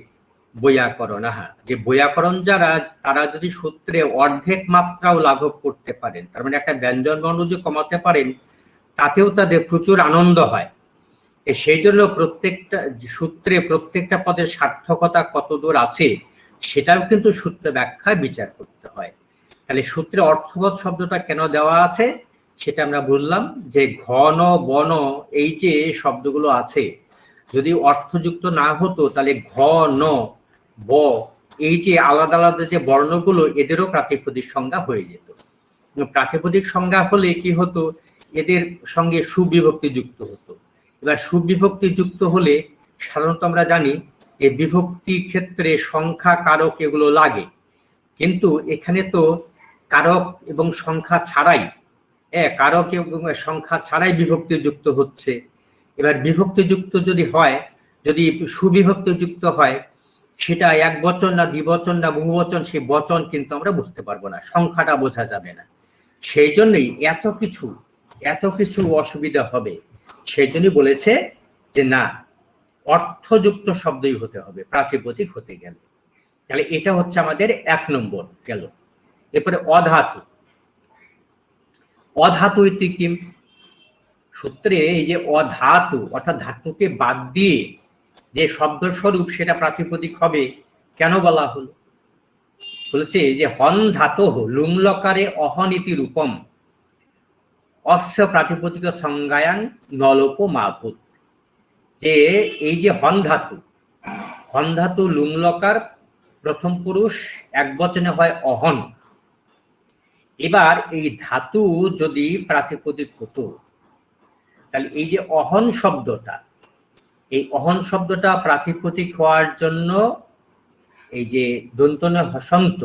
বৈয়াকরণ, যে বৈয়াকরণ যারা, তারা যদি সূত্রে অর্ধেক মাত্রাও লাঘব করতে পারেন, তার মানে একটা ব্যঞ্জন বর্ণ যদি কমাতে পারেন, তাতেও তাদের প্রচুর আনন্দ হয়। সেই জন্য প্রত্যেকটা সূত্রে প্রত্যেকটা পদের সার্থকতা কতদূর আছে সেটাও কিন্তু সূত্র ব্যাখ্যায় বিচার করতে হয়। তাহলে সূত্রে অর্থবোধ শব্দটা কেন দেওয়া আছে সেটা আমরা বললাম, যে ঘন বন এই যে শব্দগুলো আছে যদি অর্থযুক্ত না হতো তাহলে ঘ ন ব এই যে আলাদা আলাদা যে বর্ণগুলো এদেরও প্রাতিপদিক সংজ্ঞা হয়ে যেত। প্রাতিপদিক সংজ্ঞা হলে কি হতো, এদের সঙ্গে সুবিভক্তি যুক্ত হতো। এবার সুবিভক্তি যুক্ত হলে সাধারণত আমরা জানি যে বিভক্তি ক্ষেত্রে সংখ্যা কারক এগুলো লাগে, কিন্তু এখানে তো কারক এবং সংখ্যা ছাড়াই, কারক এবং সংখ্যা ছাড়াই বিভক্তি যুক্ত হচ্ছে। এবার বিভক্তি যুক্ত যদি হয়, যদি সুবিভক্তি যুক্ত হয়, সেটা এক বচন না দ্বিবচন না বহুবচন, সেই বচন কিন্তু আমরা বুঝতে পারবো না, সংখ্যাটা বোঝা যাবে না। সেই জন্যই এত কিছু অসুবিধা হবে। সেই জন্যই বলেছে যে না, অর্থযুক্ত শব্দই হতে হবে প্রাতিপদিক হতে গেলে। তাহলে এটা হচ্ছে আমাদের 1 নম্বর গেল। এরপরে অধাতু। অধাতু ইতি কিম, সূত্রে এই যে অধাতু অর্থাৎ ধাতুকে বাদ দিয়ে যে শব্দ স্বরূপ সেটা প্রাতিপদিক হবে, কেন বলা হলো? বলেছে যে হন ধাতু লুংলকারে অহনীতি রূপম অস্য প্রাতিপদিক সংজ্ঞায়াং নলোপ মাভূত। যে এই যে হন ধাতু লুংলকার প্রথম পুরুষ এক বচনে হয় অহন। এবার এই ধাতু যদি প্রাতিপদিক হতো তাহলে এই যে অহন শব্দটা, এই অহন শব্দটা প্রাতিপদিক হওয়ার জন্য এই যে দন্ত ন হসন্ত,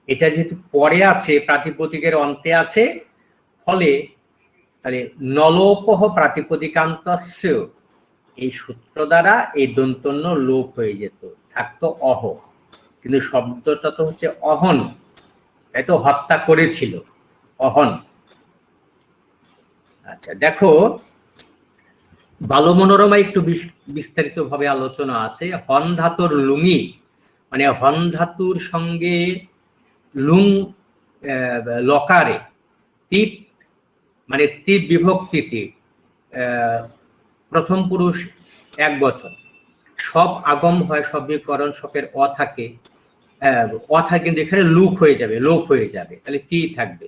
এটা যেহেতু পরে আছে প্রাতিপদিকের অন্তে আছে, ফলে তাহলে নলোপহ প্রাতিপদিকান্তস্য, এই সূত্র দ্বারা এই দন্তন্য লোপ হয়ে যেত, থাকতো অহ। কিন্তু শব্দটা তো হচ্ছে অহন, তাই তো হত্যা করেছিল, অহন। আচ্ছা দেখো, বালমনোরমা একটু বিস্তারিত ভাবে আলোচনা আছে। হন ধাতুর লুঙি, মানে হন ধাতুর সঙ্গে লুং লকারে তীপ, মানে তীপ বিভক্তিতে প্রথম পুরুষ এক বচন, সব আগম হয়, সব বিকরণ সবের অ থাকে, কিন্তু এখানে লোপ হয়ে যাবে, তাহলে কি থাকবে?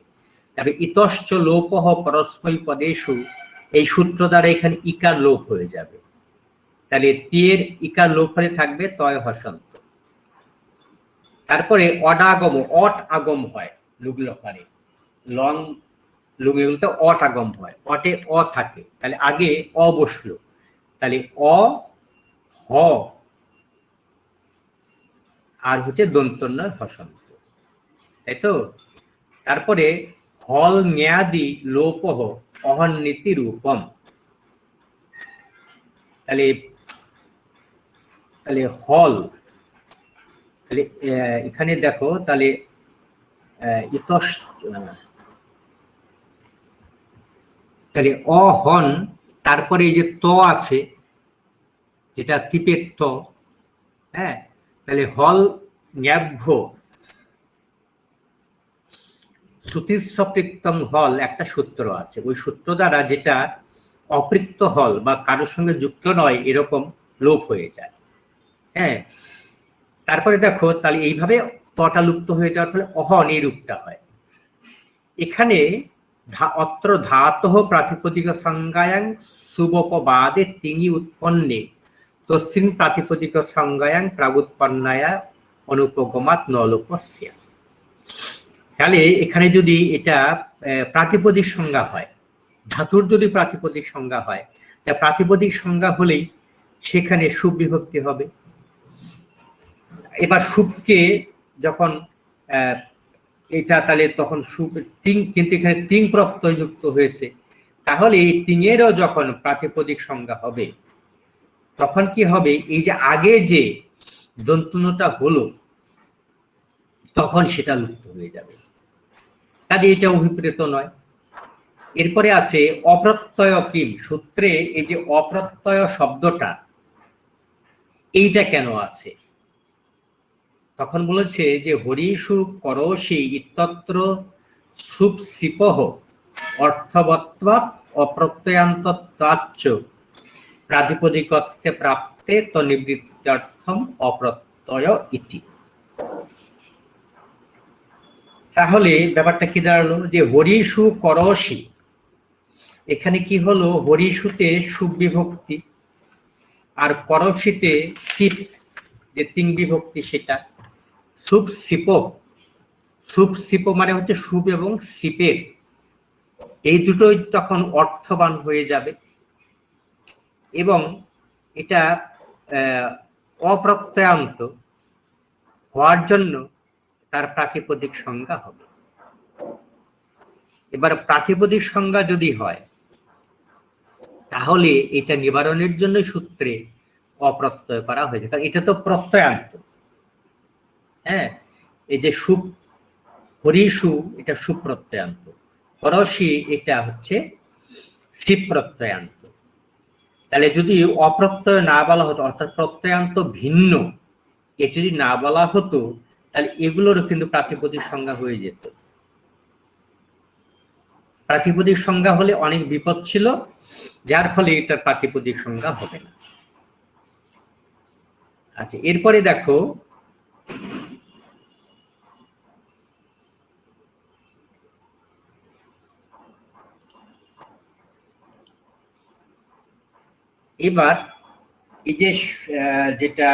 তবে ইতশ্চ লোপহ পরস্মৈ পদেষু, এই সূত্র দ্বারা এখানে ইকার লোপ হয়ে যাবে, তাহলে তীয়ের ইকার লোপ হয়ে থাকবে তয় হসন্ত। তারপরে অডাগম, অট আগম হয় লুগলকারে, লং লুঙে বলতে অট আগম হয়, অটে অ থাকে, তাহলে আগে অ বসলো, তাহলে অ হ আর হচ্ছে দন্তন্য হসন্ত, তাই তো। তারপরে হল মেয়াদি লোপহ অহন্নীতি রূপম, তাহলে হল, তাহলে এখানে দেখো, তাহলে তাহলে অহন, তারপরে এই যে ত আছে যেটা টিপের ত, হ্যাঁ, তাহলে হল ন্যাভ্য শ্রুতিস্বপৃক্তম হল একটা সূত্র আছে, ওই সূত্র দ্বারা যেটা অপৃক্ত হল বা কারোর সঙ্গে যুক্ত নয় এরকম লোপ হয়ে যায়। হ্যাঁ, তারপরে দেখো, তাহলে এইভাবে তটা লুপ্ত হয়ে যাওয়ার ফলে অহন এই রূপটা হয়। এখানে অত্র ধাতঃ প্রাতিপদিক সংজ্ঞায়াং সুবপবাদে তিঙি উৎপন্নে তস্মিন প্রাতিপদিক সংজ্ঞায়াং প্রাগুৎপন্নায়া অনুপগমাৎ ন লোকস্য। তাহলে এখানে যদি এটা প্রাতিপদিক সংজ্ঞা হয়, ধাতুর যদি প্রাতিপদিক সংজ্ঞা হয়, তা প্রাতিপদিক সংজ্ঞা হলেই সেখানে সুপ বিভক্তি হবে। এবার সুপকে যখন এটা তাহলে তখন সুপ তিং, কিন্তু এখানে তিং প্রত্যয় যুক্ত হয়েছে, তাহলে এই তিঙেরও যখন প্রাতিপদিক সংজ্ঞা হবে তখন কি হবে, এই যে আগে যে দন্তনটা হলো তখন সেটা লুপ্ত হয়ে যাবে, কাজে এটা অভিপ্রেত নয়। এরপরে আছে অপ্রত্যয় কিম, সূত্রে এই যে অপ্রত্যয় শব্দটা এইটা কেন আছে, তখন বলেছে যে হরিষু করোষি ইত্যত্র সুপ সিপহ অর্থবত্বাৎ অপ্রত্যয়ান্তত্বাচ্চ প্রাতিপদিকত্বে প্রাপ্তে তনিবৃত্ত্যর্থম অপ্রত্যয় ইতি। তাহলে ব্যাপারটা কি দাঁড়ালো, যে হরিষু করোষি, এখানে কি হলো, হরিষুতে সুপ বিভক্তি আর করোষিতে সিপ যে তিন বিভক্তি সেটা। সুপ সিপ, সুপ সিপ মানে হচ্ছে সুপ এবং সিপের, এই দুটোই তখন অর্থবান হয়ে যাবে এবং এটা অপ্রত্যয়ান্ত হওয়ার জন্য তার প্রাতিপদিক সংজ্ঞা হবে। এবার প্রাতিপদিক সংজ্ঞা যদি হয় তাহলে এটা নিবারণের জন্য সূত্রে অপ্রত্যয় করা হয়েছে, কারণ এটা তো প্রত্যয়ান্ত। হ্যাঁ, এই যে সুপ হরিষু এটা সুপ্রত্যয়ান্ত, করসি এটা হচ্ছে সিপ প্রত্যয়ান্ত। তাহলে যদি অপ্রত্যয় না বলা হতো, অর্থাৎ প্রত্যয়ান্ত ভিন্ন, এটা যদি না বলা হতো তাহলে এগুলোরও কিন্তু প্রাতিপদিক সংজ্ঞা হয়ে যেত। প্রাতিপদিক সংজ্ঞা হলে অনেক বিপদ ছিল, যার ফলে এটার প্রাতিপদিক সংজ্ঞা হবে না। আচ্ছা, এরপরে দেখো এবার এই যে যেটা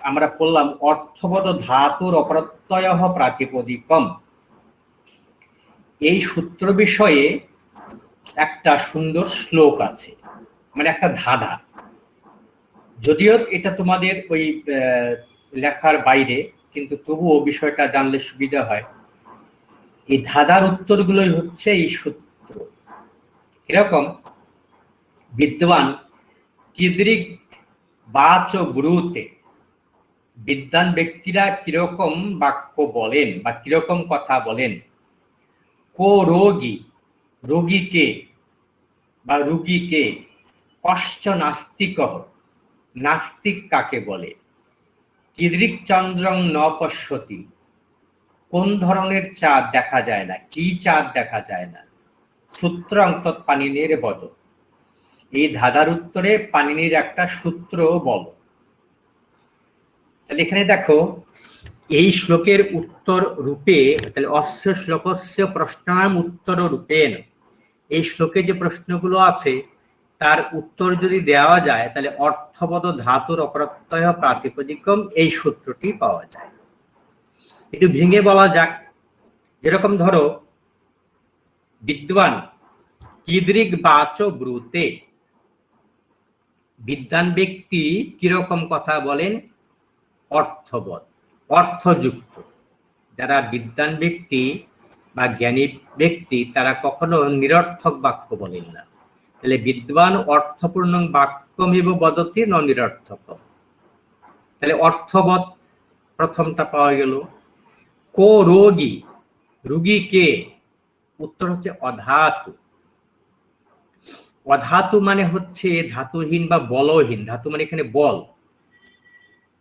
আমরা বললাম অর্থবদ ধাতুর অপ্রত্যয় প্রাতিপদিকম, এই সূত্র বিষয়ে একটা সুন্দর শ্লোক আছে, মানে একটা ধাঁধা, যদিও এটা তোমাদের ওই লেখার বাইরে, কিন্তু তবুও বিষয়টা জানলে সুবিধা হয়। এই ধাঁধার উত্তরগুলোই হচ্ছে এই সূত্র। এরকম বিদ্বান কিদৃক বাচ ব্রুতে, বিদ্বান ব্যক্তিরা কিরকম বাক্য বলেন বা কিরকম কথা বলেন। কো রোগী, রোগীকে বা রুগীকে, কশ্চ নাস্তিক, নাস্তিক কাকে বলে, কিদৃক চন্দ্রং ন পশ্যতি, কোন ধরনের চাঁদ দেখা যায় না, কি চাঁদ দেখা যায় না, সূত্রং তৎপাণিনির বদ। এই ধাঁধার উত্তরে পাণিনির একটা সূত্র বল। তাহলে এখানে দেখো এই শ্লোকের উত্তর রূপে, তাহলে অস্য শ্লোকস্য প্রশ্নাম উত্তর রূপেণ, এই শ্লোকে যে প্রশ্নগুলো আছে তার উত্তর যদি দেওয়া যায় তাহলে অর্থবদ ধাতুর অপ্রত্যয় প্রাতিপদিকম, এই সূত্রটি পাওয়া যায়। একটু ভেঙে বলা যাক, যেরকম ধরো বিদ্বান কিদৃক বাচ ব্রুতে, বিদ্বান ব্যক্তি কিরকম কথা বলেন, অর্থবদ, অর্থযুক্ত। যারা বিদ্বান ব্যক্তি বা জ্ঞানী ব্যক্তি তারা কখনো নিরর্থক বাক্য বলেন না। তাহলে বিদ্বান অর্থপূর্ণ বাক্যমিব বদতি ন নিরর্থক, তাহলে অর্থবৎ প্রথমটা পাওয়া গেল। কো রোগী, রোগী কে, উত্তর হচ্ছে অধাতু। অধাতু মানে হচ্ছে ধাতুহীন বা বলহীন, ধাতু মানে এখানে বল,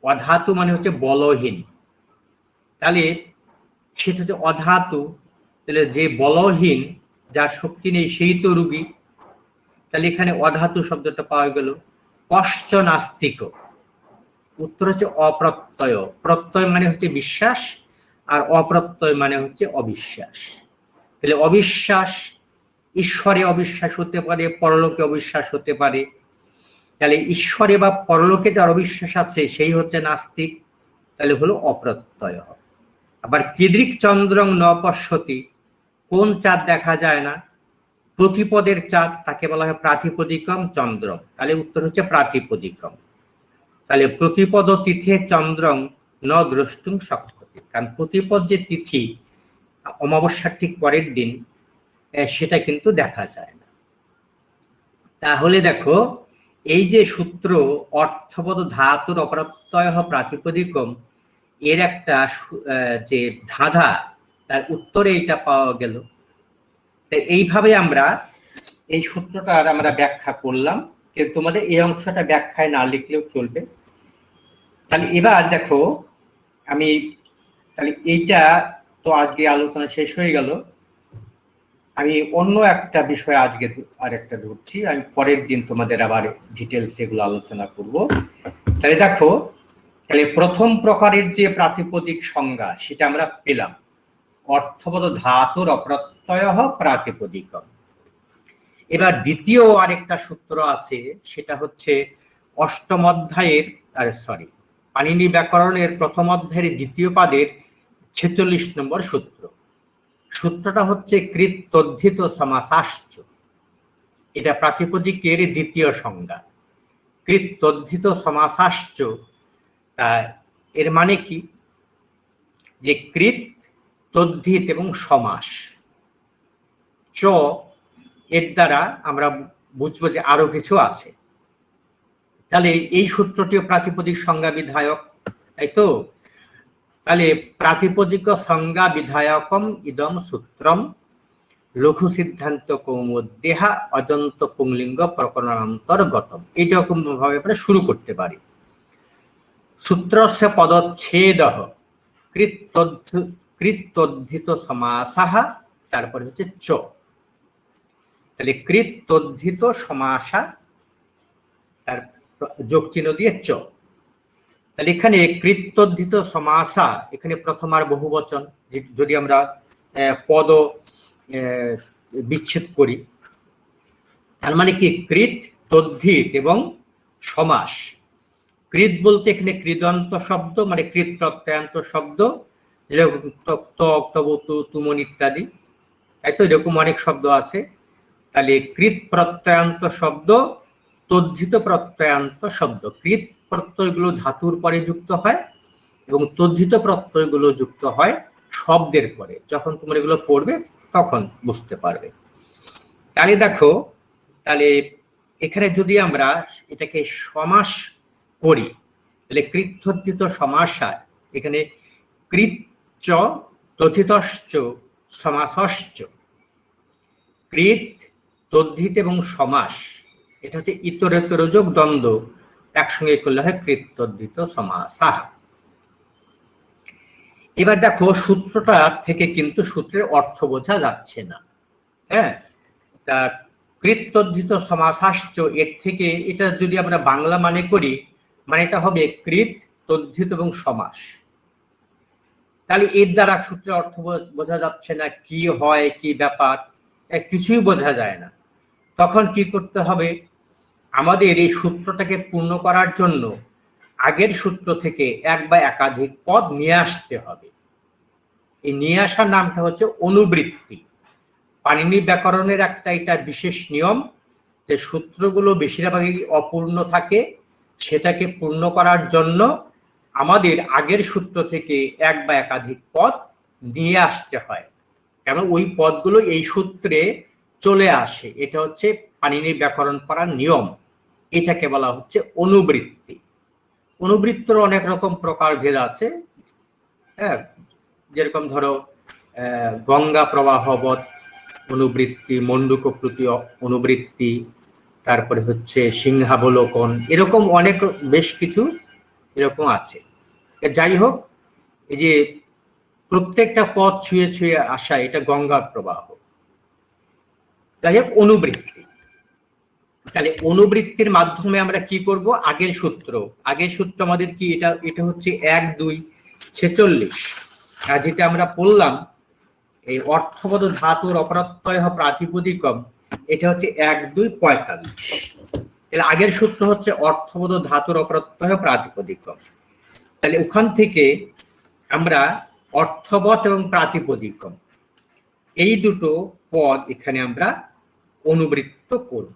অধাতু মানে হচ্ছে বলহীন, তাহলে সেটা হচ্ছে অধাতু। তাহলে যে বলহীন, যার শক্তি নেই, সেই তো রোগী। তাহলে এখানে অধাতু শব্দটা পাওয়া গেল। কশ্চ নাস্তিক, উত্তর হচ্ছে অপ্রত্যয়। প্রত্যয় মানে হচ্ছে বিশ্বাস আর অপ্রত্যয় মানে হচ্ছে অবিশ্বাস। তাহলে অবিশ্বাস, ঈশ্বরে অবিশ্বাস হতে পারে, পরলোকে অবিশ্বাস হতে পারে। তাহলে ঈশ্বরে বা পরলোকে যার অবিশ্বাস আছে সেই হচ্ছে নাস্তিক। তাহলে হলো অপ্রত্যয়। আবার কীদৃক চন্দ্রং ন পশ্যতি, কোন চাঁদ দেখা যায় না? প্রতিপদের চাঁদ, তাকে বলা হয় প্রাতিপদিকম চন্দ্রম। তাহলে উত্তর হচ্ছে প্রাতিপদিকম। তাহলে প্রতিপদ তিথে চন্দ্রং ন দ্রষ্টুম শক্তি, কারণ প্রতিপদ যে তিথি অমাবস্যার ঠিক পরের দিন, সেটা কিন্তু দেখা যায় না। তাহলে দেখো, এই যে সূত্র অর্থপদ ধাতুর অপ্রত্যয় প্রাতিপদিকম, এর একটা যে ধাঁধা, তার উত্তরে এটা পাওয়া গেল। এইভাবে আমরা এই সূত্রটার আমরা ব্যাখ্যা করলাম, কিন্তু তোমাদের এই অংশটা ব্যাখ্যায় না লিখলেও চলবে। তাহলে এবার দেখো, আমি তাহলে এইটা তো আজকে আলোচনা শেষ হয়ে গেল। আমি অন্য একটা বিষয় আজকে আরেকটা ধরছি, আমি পরের দিন তোমাদের আবার ডিটেলস এগুলো আলোচনা করব। তাহলে দেখো, তাহলে প্রথম প্রকারের যে প্রাতিপদিক সংজ্ঞা সেটা আমরা পেলাম, অর্থপদ ধাতুর অপ্রত্যয় প্রাতিপদিকম। এবার দ্বিতীয় আরেকটা সূত্র আছে, সেটা হচ্ছে অষ্টম অধ্যায়ের পাণিনি ব্যাকরণের প্রথম অধ্যায়ের দ্বিতীয় পাদের 46 নম্বর সূত্র। সূত্রটা হচ্ছে কৃত তদ্ধিত সমাসাশ্চ। এটা প্রাতিপদিকের দ্বিতীয় সংজ্ঞা, কৃত তদ্ধিত সমাসাশ্চ। এর মানে কি? যে কৃত, তদ্ধিত এবং সমাস চ, এর দ্বারা আমরা বুঝবো যে আরো কিছু আছে। তাহলে এই সূত্রটিও প্রাতিপদিক সংজ্ঞা বিধায়ক, তাই তো? তাহলে প্রাতিপদিক সংজ্ঞা বিধায়কম ইদম সূত্রম লঘু সিদ্ধান্ত কৌমুদ্দেহা অজন্ত পুংলিঙ্গ প্রকরণান্তর্গতম। এইরকম ভাবে আমরা শুরু করতে পারি। সূত্রস্য পদচ্ছেদঃ কৃত্তদ্ধিত সমাসঃ, তারপরে হচ্ছে চ। তাহলে কৃত্তদ্ধিত সমাসা, তার যোগ চিহ্ন দিয়ে চ। তাহলে এখানে কৃত্তদ্ধিত সমাসা, এখানে প্রথম আর বহুবচন, যদি আমরা পদ বিচ্ছেদ করি, তার মানে কি কৃত, তদ্ধিত এবং সমাস। কৃত বলতে এখানে কৃদন্ত শব্দ, মানে কৃত প্রত্যয়ান্ত শব্দ, যেরকম তক্ত, অক্তবতু, তুমন ইত্যাদি, তাই তো? এরকম অনেক শব্দ আছে। তাহলে কৃত প্রত্যয়ান্ত শব্দ, তদ্ধিত প্রত্যয়ান্ত শব্দ। কৃত প্রত্যয়গুলো ধাতুর পরে যুক্ত হয় এবং তদ্ধিত প্রত্যয়গুলো যুক্ত হয় শব্দের পরে। যখন তোমরা এগুলো পড়বে তখন বুঝতে পারবে। তাহলে দেখো, তাহলে এখানে যদি আমরা এটাকে সমাস করি, তাহলে কৃত্তদ্ধিত সমাসা, এখানে কৃচ্চ তদ্ধিতশ্চ সমাসশ্চ, কৃত, তদ্ধিত এবং সমাস, এটা হচ্ছে ইতরেতর যোগ দ্বন্দ্ব, একসঙ্গে করলে হয় কৃত্তদ্ধিত সমাসা। এবার দেখো, সূত্রটা থেকে কিন্তু সূত্রের অর্থ বোঝা যাচ্ছে না। হ্যাঁ, তা কৃত্তদ্ধিত সমাসাশ্চ, এর থেকে এটা যদি আমরা বাংলা মানে করি, মানে এটা হবে কৃত, তদ্ধিত এবং সমাস। তাহলে এর দ্বারা সূত্রের অর্থ বোঝা যাচ্ছে না, কি হয়, কি ব্যাপার, কিছুই বোঝা যায় না। তখন কি করতে হবে? আমাদের এই সূত্রটাকে পূর্ণ করার জন্য আগের সূত্র থেকে এক বা একাধিক পদ নিয়ে আসতে হবে। এই নিয়ে আসার নামটা হচ্ছে অনুবৃত্তি। পাণিনি ব্যাকরণের একটা এটা বিশেষ নিয়ম, যে সূত্রগুলো বেশিরভাগই অপূর্ণ থাকে, সেটাকে পূর্ণ করার জন্য আমাদের আগের সূত্র থেকে এক বা একাধিক পদ নিয়ে আসতে হয়, কেন ওই পদগুলো এই সূত্রে চলে আসে। এটা হচ্ছে পাণিনি ব্যাকরণ পড়ার নিয়ম, এটাকে বলা হচ্ছে অনুবৃত্তি। অনুবৃত্তর অনেক রকম প্রকার ভেদ আছে। হ্যাঁ, যেরকম ধরো গঙ্গা প্রবাহবৎ অনুবৃত্তি, মণ্ডুকপ্রতি অনুবৃত্তি, তারপরে হচ্ছে সিংহাবলোকন, এরকম অনেক বেশ কিছু এরকম আছে। যাই হোক, এই যে প্রত্যেকটা পথ ছুঁয়ে ছুঁয়ে আসা, এটা গঙ্গার প্রবাহ। যাই হোক, অনুবৃত্তি। তাহলে অনুবৃত্তির মাধ্যমে আমরা কি করব? আগের সূত্র আমাদের কি? এটা হচ্ছে 1, 2, 46, যেটা আমরা পড়লাম, এই অর্থপদ ধাতুর অপ্রত্যয় প্রাতিপদিকম, এটা হচ্ছে 1, 2, 45। এর আগের সূত্র হচ্ছে অর্থপদ ধাতুর অপ্রত্যয় প্রাতিপদিকম। তাহলে ওখান থেকে আমরা অর্থবৎ এবং প্রাতিপদিকম এই দুটো পদ এখানে আমরা অনুবৃত্ত করব।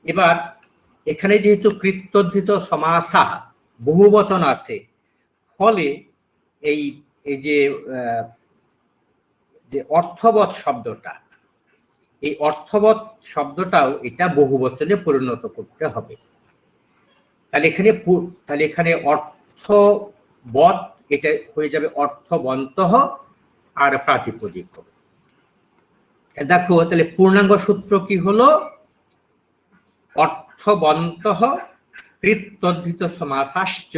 এবার এখানে যেহেতু কৃত্যর্ধিত সমাসা বহুবচন আছে, ফলে এই যে অর্থবৎ শব্দটা, এই অর্থবৎ শব্দটাও এটা বহুবচনে পরিণত করতে হবে। তাহলে এখানে অর্থবৎ এটা হয়ে যাবে অর্থবন্তঃ আর প্রাতিপদিক। দেখো তাহলে পূর্ণাঙ্গ সূত্র কি হলো? অর্থবন্তঃ কৃত্যর্ধিত সমাসাশ্চ,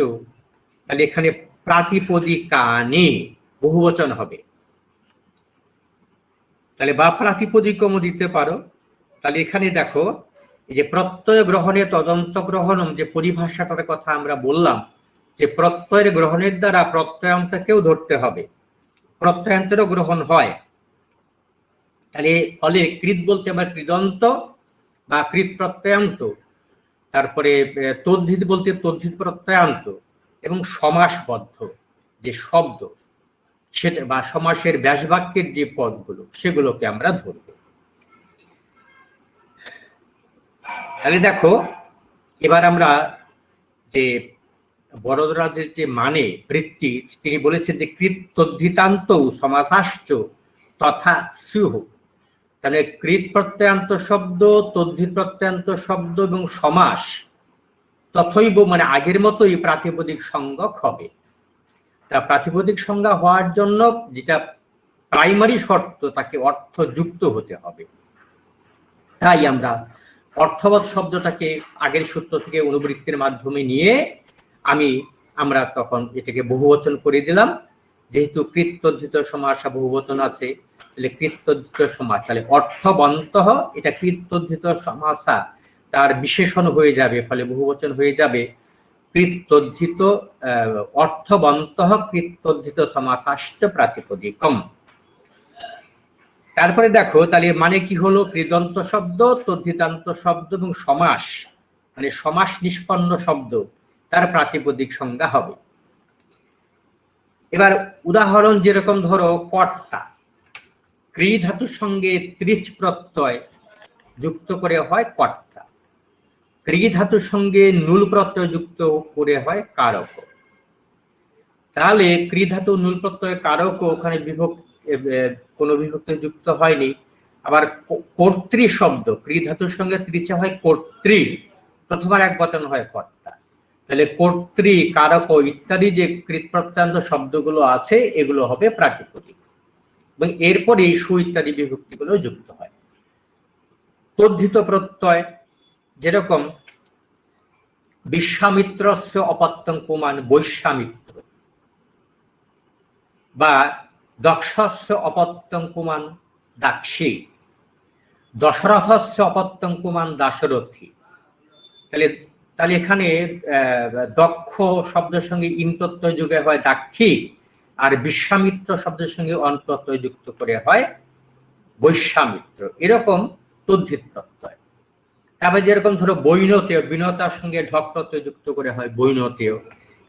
তাহলে এখানে প্রাতিপদিকানি বহুবচন হবে, তাহলে বা প্রাতিপদিকম দিতে পারো। তাহলে এখানে দেখো এই যে প্রত্যয় গ্রহণে তদন্ত গ্রহণম যে পরিভাষাটার কথা আমরা বললাম, যে প্রত্যয়ের গ্রহণের দ্বারা প্রত্যয়ান্তকেও ধরতে হবে, প্রত্যয়ান্তেরও গ্রহণ হয়। তাহলে ফলে কৃত বলতে আমরা কৃদন্ত বা কৃত প্রত্যয়ান্ত, তারপরে তদ্ধিত বলতে তদ্ধিত প্রত্যয়ান্ত, এবং সমাসবদ্ধ যে শব্দ সেটা বা সমাসের ব্যাসবাক্যের যে পদগুলো সেগুলোকে আমরা ধরব। তাহলে দেখো এবার আমরা যে বরদরাজের যে মানে বৃত্তি, তিনি বলেছেন যে কৃত সমাসাশ্চ তথা স্যুঃ। তাহলে কৃত প্রত্যয়ান্ত শব্দ, তদ্ধিত প্রত্যয়ান্ত শব্দ এবং সমাস তথৈব মানে আগের মতোই প্রাতিপদিক সংজ্ঞক হবে। তা প্রাতিপদিক সংজ্ঞা হওয়ার জন্য যেটা প্রাইমারি শর্ত, তাকে অর্থ যুক্ত হতে হবে। তাই আমরা অর্থবৎ শব্দটাকে আগের সূত্র থেকে অনুবৃত্তির মাধ্যমে নিয়ে আমরা তখন এটাকে বহুবচন করে দিলাম। যেহেতু কৃত্যর্ধিত সমাসা বহুবচন আছে, তাহলে কৃত্যর্ধিত সমাস, তাহলে অর্থবন্তঃ এটা কৃত্যর্ধিত সমাসা তার বিশেষণ হয়ে যাবে, ফলে বহুবচন হয়ে যাবে কৃত্যর্ধিত অর্থবন্তঃ কৃত্যর্ধিত সমাসাশ্চ প্রাতিপদিকম। তারপরে দেখো তাহলে মানে কি হলো? কৃদন্ত শব্দ, তদ্ধিতান্ত শব্দ এবং সমাস মানে সমাস নিষ্পন্ন শব্দ তার প্রাতিপদিক সংজ্ঞা হবে। এবার উদাহরণ যেরকম ধরো কর্তা, ক্রি ধাতুর সঙ্গে ত্রিচ প্রত্যয় যুক্ত করে হয় কর্তা, ক্রি ধাতুর সঙ্গে নুল প্রত্যয় যুক্ত করে হয় কারক। তাহলে ক্রি ধাতু নুল প্রত্যয় কারক ওখানে কোনো বিভক্তি যুক্ত হয়নি। আবার কর্তৃ শব্দ ক্রি ধাতুর সঙ্গে ত্রিচে হয় কর্তৃ, প্রথমবার এক বচন হয় কর্তা। তাহলে কর্তৃ, কারক ইত্যাদি যে কৃত প্রত্যয়ান্ত শব্দগুলো আছে এগুলো হবে প্রাতিপদিক, এবং এরপরে সু ইত্যাদি বিভক্তিগুলো যুক্ত হয়। তদ্ধিত প্রত্যয় যেরকম বিশ্বামিত্রস্য অপত্যং পুমান বৈশ্বামিত্র, বা দক্ষস্য অপত্যং পুমান দাক্ষী, দশরথস্য অপত্যং পুমান দাশরথী। তাহলে এখানে দক্ষ শব্দের সঙ্গে ইন প্রত্যয় যুগে হয় দাক্ষী, আর বিশ্বামিত্র শব্দের সঙ্গে অন প্রত্যয় যুক্ত করে হয় বৈশ্বামিত্র, এরকম তদ্ধিত প্রত্যয়। তারপরে যেরকম ধরো বৈনতেয়, বিনতার সঙ্গে ঢক প্রত্যয় যুক্ত করে হয় বৈনতেয়,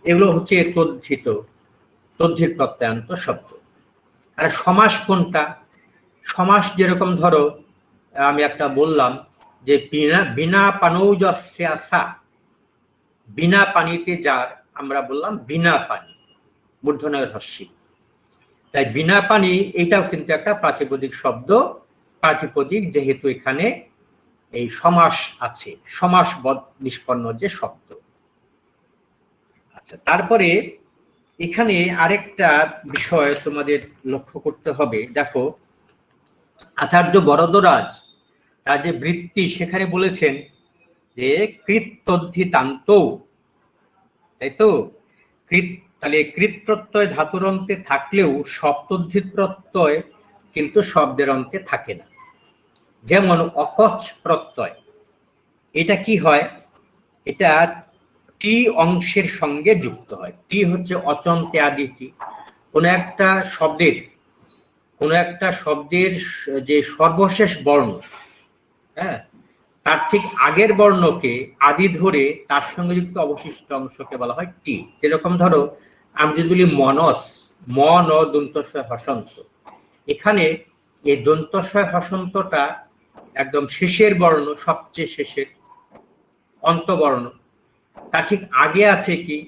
এগুলো হচ্ছে তদ্ধিত প্রত্যয়ান্ত শব্দ। আর সমাস কোনটা? সমাস যেরকম ধরো আমি একটা বললাম যে বিনা পানৌজস্যে আসা, বিনা পানিতে যার, আমরা বললাম বিনা পানি মূর্ধন্যের হস্যি, তাই বিনা পানি এটাও কিন্তু একটা প্রাতিপদিক শব্দ, প্রাতিপদিক যেহেতু এখানে এই সমাস আছে, সমাস নিষ্পন্ন যে শব্দ। আচ্ছা, তারপরে এখানে আরেকটা বিষয় তোমাদের লক্ষ্য করতে হবে। দেখো আচার্য বরদরাজ তার যে বৃত্তি সেখানে বলেছেন যে কৃত্যর্ধিতান্ত, তাই তো? তাহলে কৃত প্রত্যয় ধাতুর অন্তে থাকলেও সপ্তর্ধিত প্রত্যয় কিন্তু শব্দের অন্তে থাকে না। যেমন অকচ প্রত্যয়, এটা কি হয়? এটা টি অংশের সঙ্গে যুক্ত হয়। টি হচ্ছে অচন্তে আদিটি, কোন একটা শব্দের যে সর্বশেষ বর্ণ, হ্যাঁ, তার ঠিক আগের বর্ণকে আদি ধরে তার সঙ্গে যুক্ত অবশিষ্ট অংশকে বলা হয় টি। যেরকম ধরো আমি যদি বলি মনস, ম ন দন্তস্বয় হসন্ত, এখানে এই দন্তস্বয় হসন্তটা একদম শেষের বর্ণ, সবচেয়ে শেষের অন্তবর্ণ। তার ঠিক আগে আছে কি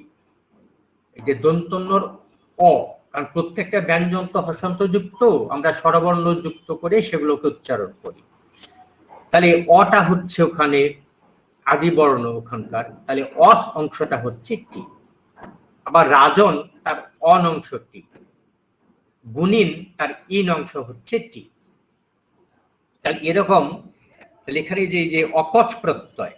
এই যে দন্তন্যর অ, কারণ প্রত্যেকটা ব্যঞ্জন তো হসন্ত যুক্ত, আমরা স্বরবর্ণ যুক্ত করে সেগুলোকে উচ্চারণ করি। তাহলে অটা হচ্ছে ওখানে আদি বর্ণ ওখানকার, তাহলে অস অংশটা হচ্ছে টি। আবার রাজন তার অন অংশ টি, গুণিন তার ইন অংশ হচ্ছে টি। তাহলে এরকম এখানে যে অকচ প্রত্যয়,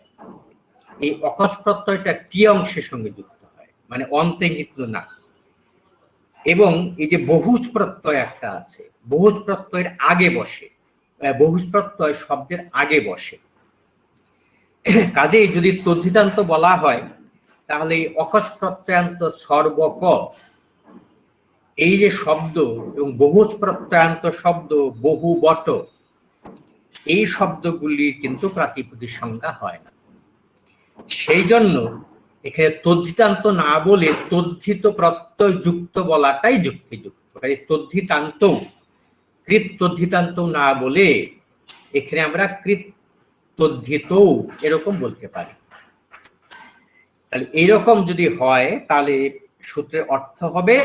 এই অকচ প্রত্যয়টা টি অংশের সঙ্গে যুক্ত হয়, মানে অন্তে কিন্তু না। এবং এই যে বহুজ প্রত্যয় একটা আছে, বহুজ প্রত্যয়ের আগে বসে, বহুজ প্রত্যয় শব্দের আগে বসে। কাজেই যদি তদ্ধিতান্ত বলা হয় তাহলে এই অকচ প্রত্যয়ান্ত সর্বক, এই যে শব্দ এবং বহুজ প্রত্যয়ান্ত শব্দ বহু বট, এই শব্দগুলির কিন্তু প্রাতিপদিক সংজ্ঞা হয় না। সেই জন্য এখানে তদ্ধিতান্ত না বলে তদ্ধিত প্রত্যয় যুক্ত বলাটাই যুক্তিযুক্ত। তদ্ধিতান্ত, কৃত তদ্ধিতান্ত না বলে এখানে আমরা কৃত তদ্ধিত এরকম বলতে পারি। তাহলে এইরকম যদি হয় তাহলে সূত্রের অর্থ হবে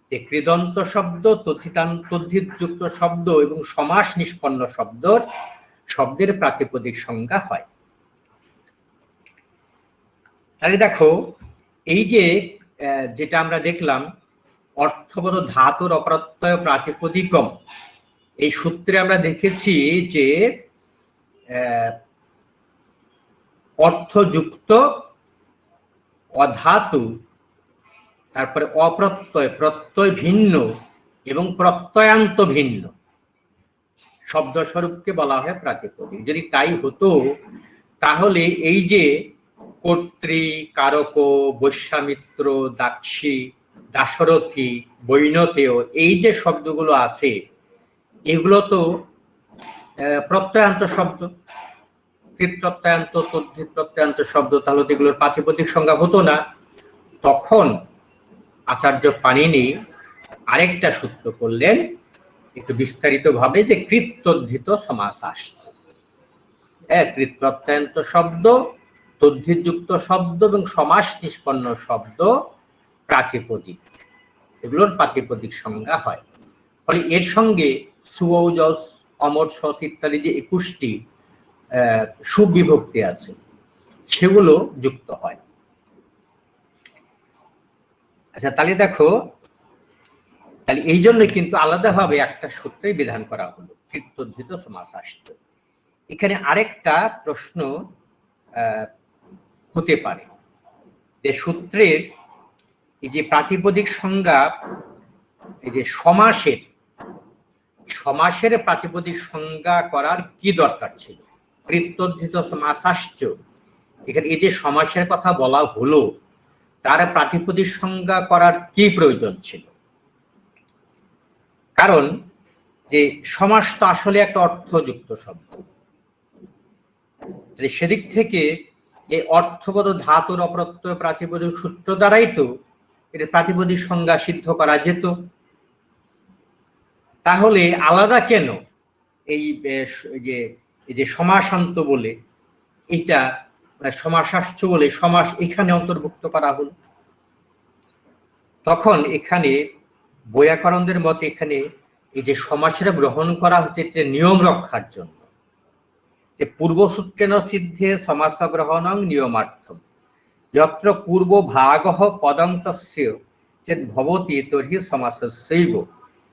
যে কৃদন্ত শব্দ, তদ্ধিত যুক্ত শব্দ এবং সমাস নিষ্পন্ন শব্দের প্রাতিপদিক সংজ্ঞা হয়। তাহলে দেখো এই যে যেটা আমরা দেখলাম অর্থবোধ ধাতুর অপ্রত্যয় প্রাতিপদিকম, এই সূত্রে আমরা দেখেছি যে অর্থযুক্ত, অধাতু, তারপরে অপ্রত্যয়, প্রত্যয় ভিন্ন এবং প্রত্যয়ান্ত ভিন্ন শব্দস্বরূপকে বলা হয় প্রাতিপদিক। যদি তাই হতো তাহলে এই যে কর্তৃ, কারক, বৈশ্বামিত্র, দাক্ষী, দাশরথী, বৈনতেয়, এই যে শব্দগুলো আছে এগুলো তো প্রত্যয়ান্ত শব্দ, কৃত প্রত্যয়ান্ত, তদ্ধিত প্রত্যয়ান্ত শব্দ, তাহলে তো এগুলোর প্রাতিপদিক সংজ্ঞা হতো না। তখন আচার্য পাণিনি আরেকটা সূত্র করলেন একটু বিস্তারিত ভাবে, যে কৃত তদ্ধিত সমাসাশ্চ, কৃত প্রত্যয়ান্ত শব্দ, তদ্ধিত যুক্ত শব্দ এবং সমাস নিষ্পন্ন শব্দ প্রাতিপদিক, এগুলোর প্রাতিপদিক সংজ্ঞা হয়। ফলে এর সঙ্গে সুঔজস, অমরসস ইত্যাদি যে 21টি সুবিভক্তি আছে সেগুলো যুক্ত হয়। আচ্ছা, তাহলে দেখো তাহলে এই জন্য কিন্তু আলাদাভাবে একটা সূত্রেই বিধান করা হলো কৃত তদ্ধিত সমাসাশ্চ। এখানে আরেকটা প্রশ্ন হতে পারে যে সূত্রের এই যে প্রাতিপদিক সংজ্ঞা, এই যে সমাসের প্রাতিপদিক সংজ্ঞা করার কি দরকার ছিল? কৃত তদ্ধিত সমাসাশ্চ, এখানে এই যে সমাসের কথা বলা হলো তার প্রাতিপদিক সংজ্ঞা করার কি প্রয়োজন ছিল? কারণ যে সমাস তো আসলে একটা অর্থযুক্ত শব্দ, সেদিক থেকে এই অর্থবোধ ধাতুর অপ্রত্যয় প্রাতিপদিক সূত্র দ্বারাই তো এর প্রাতিপদিক সংজ্ঞা সিদ্ধ করা যেত। তাহলে আলাদা কেন এই যে সমাসান্ত বলে, এইটা সমাসাশ্চ বলে সমাস এখানে অন্তর্ভুক্ত করা হলো? তখন এখানে বৈয়াকরণদের মতে এখানে এই যে সমাসের গ্রহণ করা হচ্ছে এটা নিয়ম রক্ষার জন্য। পূর্বসূত্রেণ সিদ্ধে সমাস গ্রহণং নিয়মার্থম, যত্র পূর্ব ভাগঃ পদন্তস্য চেদ ভবতি তর্হি সমাসস্যৈব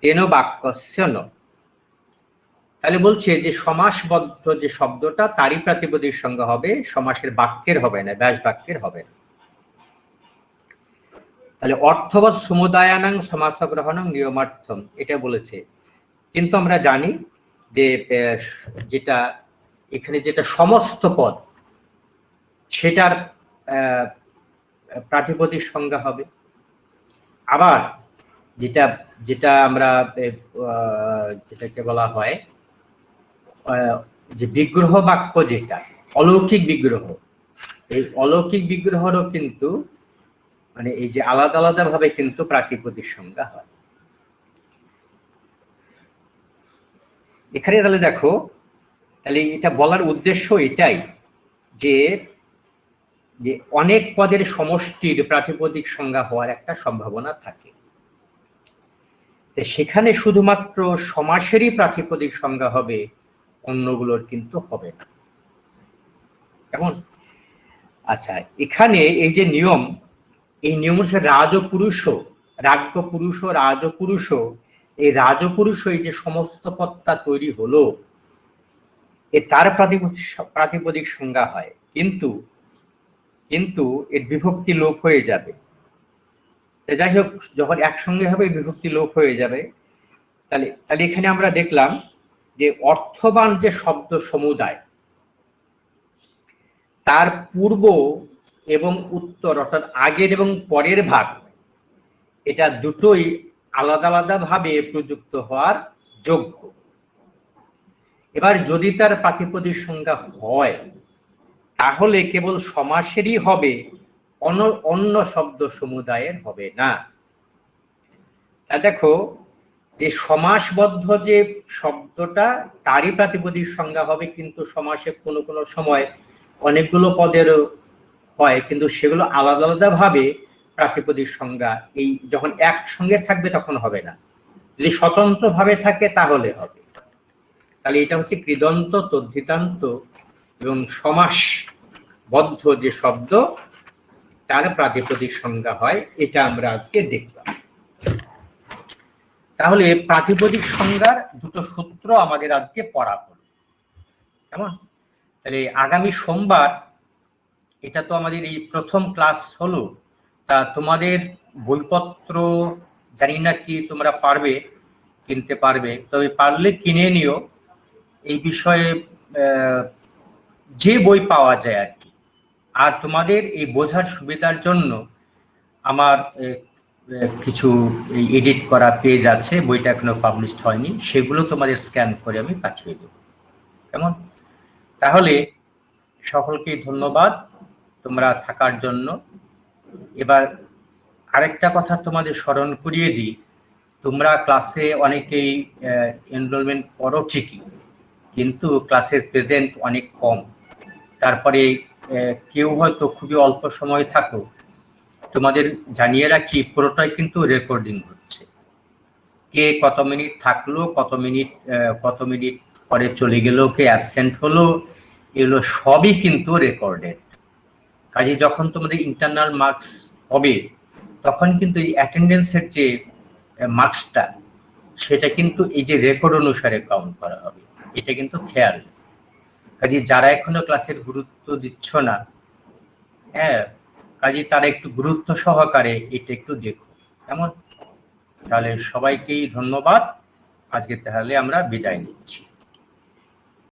তেন বাক্যস্য ন। তাহলে বলছে যে সমাসবদ্ধ যে শব্দটা তারই প্রাতিপদিক সংজ্ঞা হবে, সমাসের বাক্যের হবে না, ব্যাস বাক্যের হবে না। তাহলে অর্থবৎ সমুদায়ানাং সমাস গ্রহণং নিয়মার্থম এটা বলেছে, কিন্তু আমরা জানি যে যেটা এখানে যেটা সমস্ত পদ সেটার প্রাতিপদিক সংজ্ঞা হবে। আবার যেটা আমরা যেটাকে বলা হয় যে বিগ্রহ বাক্য যেটা অলৌকিক বিগ্রহ, এই অলৌকিক বিগ্রহেরও কিন্তু মানে এই যে আলাদা আলাদা ভাবে কিন্তু প্রাতিপদিক সংজ্ঞা হয়। এখানে তাহলে দেখো, তাহলে এটা বলার উদ্দেশ্য এটাই যে যে অনেক পদের সমষ্টির প্রাতিপদিক সংজ্ঞা হওয়ার একটা সম্ভাবনা থাকে। সেখানে শুধুমাত্র সমাসেরই প্রাতিপদিক সংজ্ঞা হবে, অন্যগুলোর কিন্তু হবে না। কেমন? আচ্ছা, এখানে এই যে নিয়ম, এই নিয়ম হচ্ছে রাজপুরুষ, রাজ্ঞপুরুষ, রাজপুরুষ, এই রাজপুরুষ এই যে সমস্ত পদটা তৈরি হলো তার প্রাতিপদিক সংজ্ঞা হয়, কিন্তু কিন্তু এর বিভক্তি লোপ হয়ে যাবে। যাই হোক, যখন একসঙ্গে হবে বিভক্তি লোপ হয়ে যাবে। তাহলে তাহলে এখানে আমরা দেখলাম যে অর্থবান যে শব্দ সমুদায়, তার পূর্ব এবং উত্তর অর্থাৎ আগের এবং পরের ভাগ, এটা দুটোই আলাদা আলাদা ভাবে প্রযুক্ত হওয়ার যোগ্য। এবার যদি তার প্রাতিপদিক সংজ্ঞা হয় তাহলে কেবল সমাসেরই হবে, অন্য শব্দ সমুদায়ের হবে না। দেখো যে সমাসবদ্ধ যে শব্দটা তারই প্রাতিপদিক সংজ্ঞা হবে, কিন্তু সমাসে কোনো কোনো সময় অনেকগুলো পদের হয়, কিন্তু সেগুলো আলাদা আলাদা ভাবে প্রাতিপদিক সংজ্ঞা এই যখন একসঙ্গে থাকবে তখন হবে না, যদি স্বতন্ত্র ভাবে থাকে তাহলে হবে। তাহলে এটা হচ্ছে কৃদন্ত, তদ্ধিতান্ত এবং সমাসবদ্ধ যে শব্দ তার প্রাতিপদিক সংজ্ঞা হয়, এটা আমরা আজকে দেখলাম। তাহলে প্রাতিপদিক সংজ্ঞার দুটো সূত্র আমাদের আজকে পড়া হলো। কেমন? তাহলে আগামী সোমবার, এটা তো আমাদের এই প্রথম ক্লাস হলো, তা তোমাদের বইপত্র জানি না কি তোমরা পারবে কিনতে পারবে, তবে পারলে কিনে নিও। এই বিষয়ে যে বই পাওয়া যায় আর কি। আর তোমাদের এই বোঝার সুবিধার জন্য আমার কিছু এডিট করা পেজ আছে, বইটা এখনো পাবলিশড হয়নি, সেগুলো তোমাদের স্ক্যান করে আমি পাঠিয়ে দেব। কেমন? তাহলে সকলকে ধন্যবাদ তোমরা থাকার জন্য। এবার আরেকটা কথা তোমাদের স্মরণ করিয়ে দিই, তোমরা ক্লাসে অনেকেই এনরোলমেন্ট করো ঠিকই, কিন্তু ক্লাসের প্রেজেন্ট অনেক কম। তারপরে কেউ হয়তো খুবই অল্প সময় থাকো। তোমাদের জানিয়ে রাখি, পুরোটাই কিন্তু রেকর্ডিং হচ্ছে। কে কত মিনিট থাকলো, কত মিনিট পরে চলে গেল, কে অ্যাবসেন্ট হলো, এগুলো সবই কিন্তু রেকর্ডেড। কাজে যখন তোমাদের ইন্টারনাল মার্কস হবে তখন কিন্তু এই অ্যাটেন্ডেন্সের যে মার্কসটা, সেটা কিন্তু এই যে রেকর্ড অনুসারে কাউন্ট করা হবে, এটা কিন্তু খেয়াল। কাজে যারা এখনো ক্লাসের গুরুত্ব দিচ্ছ না, হ্যাঁ, কাজে তারা একটু গুরুত্ব সহকারে এটা একটু দেখো। কেমন? তাহলে সবাইকেই ধন্যবাদ, আজকে তাহলে আমরা বিদায় নিচ্ছি।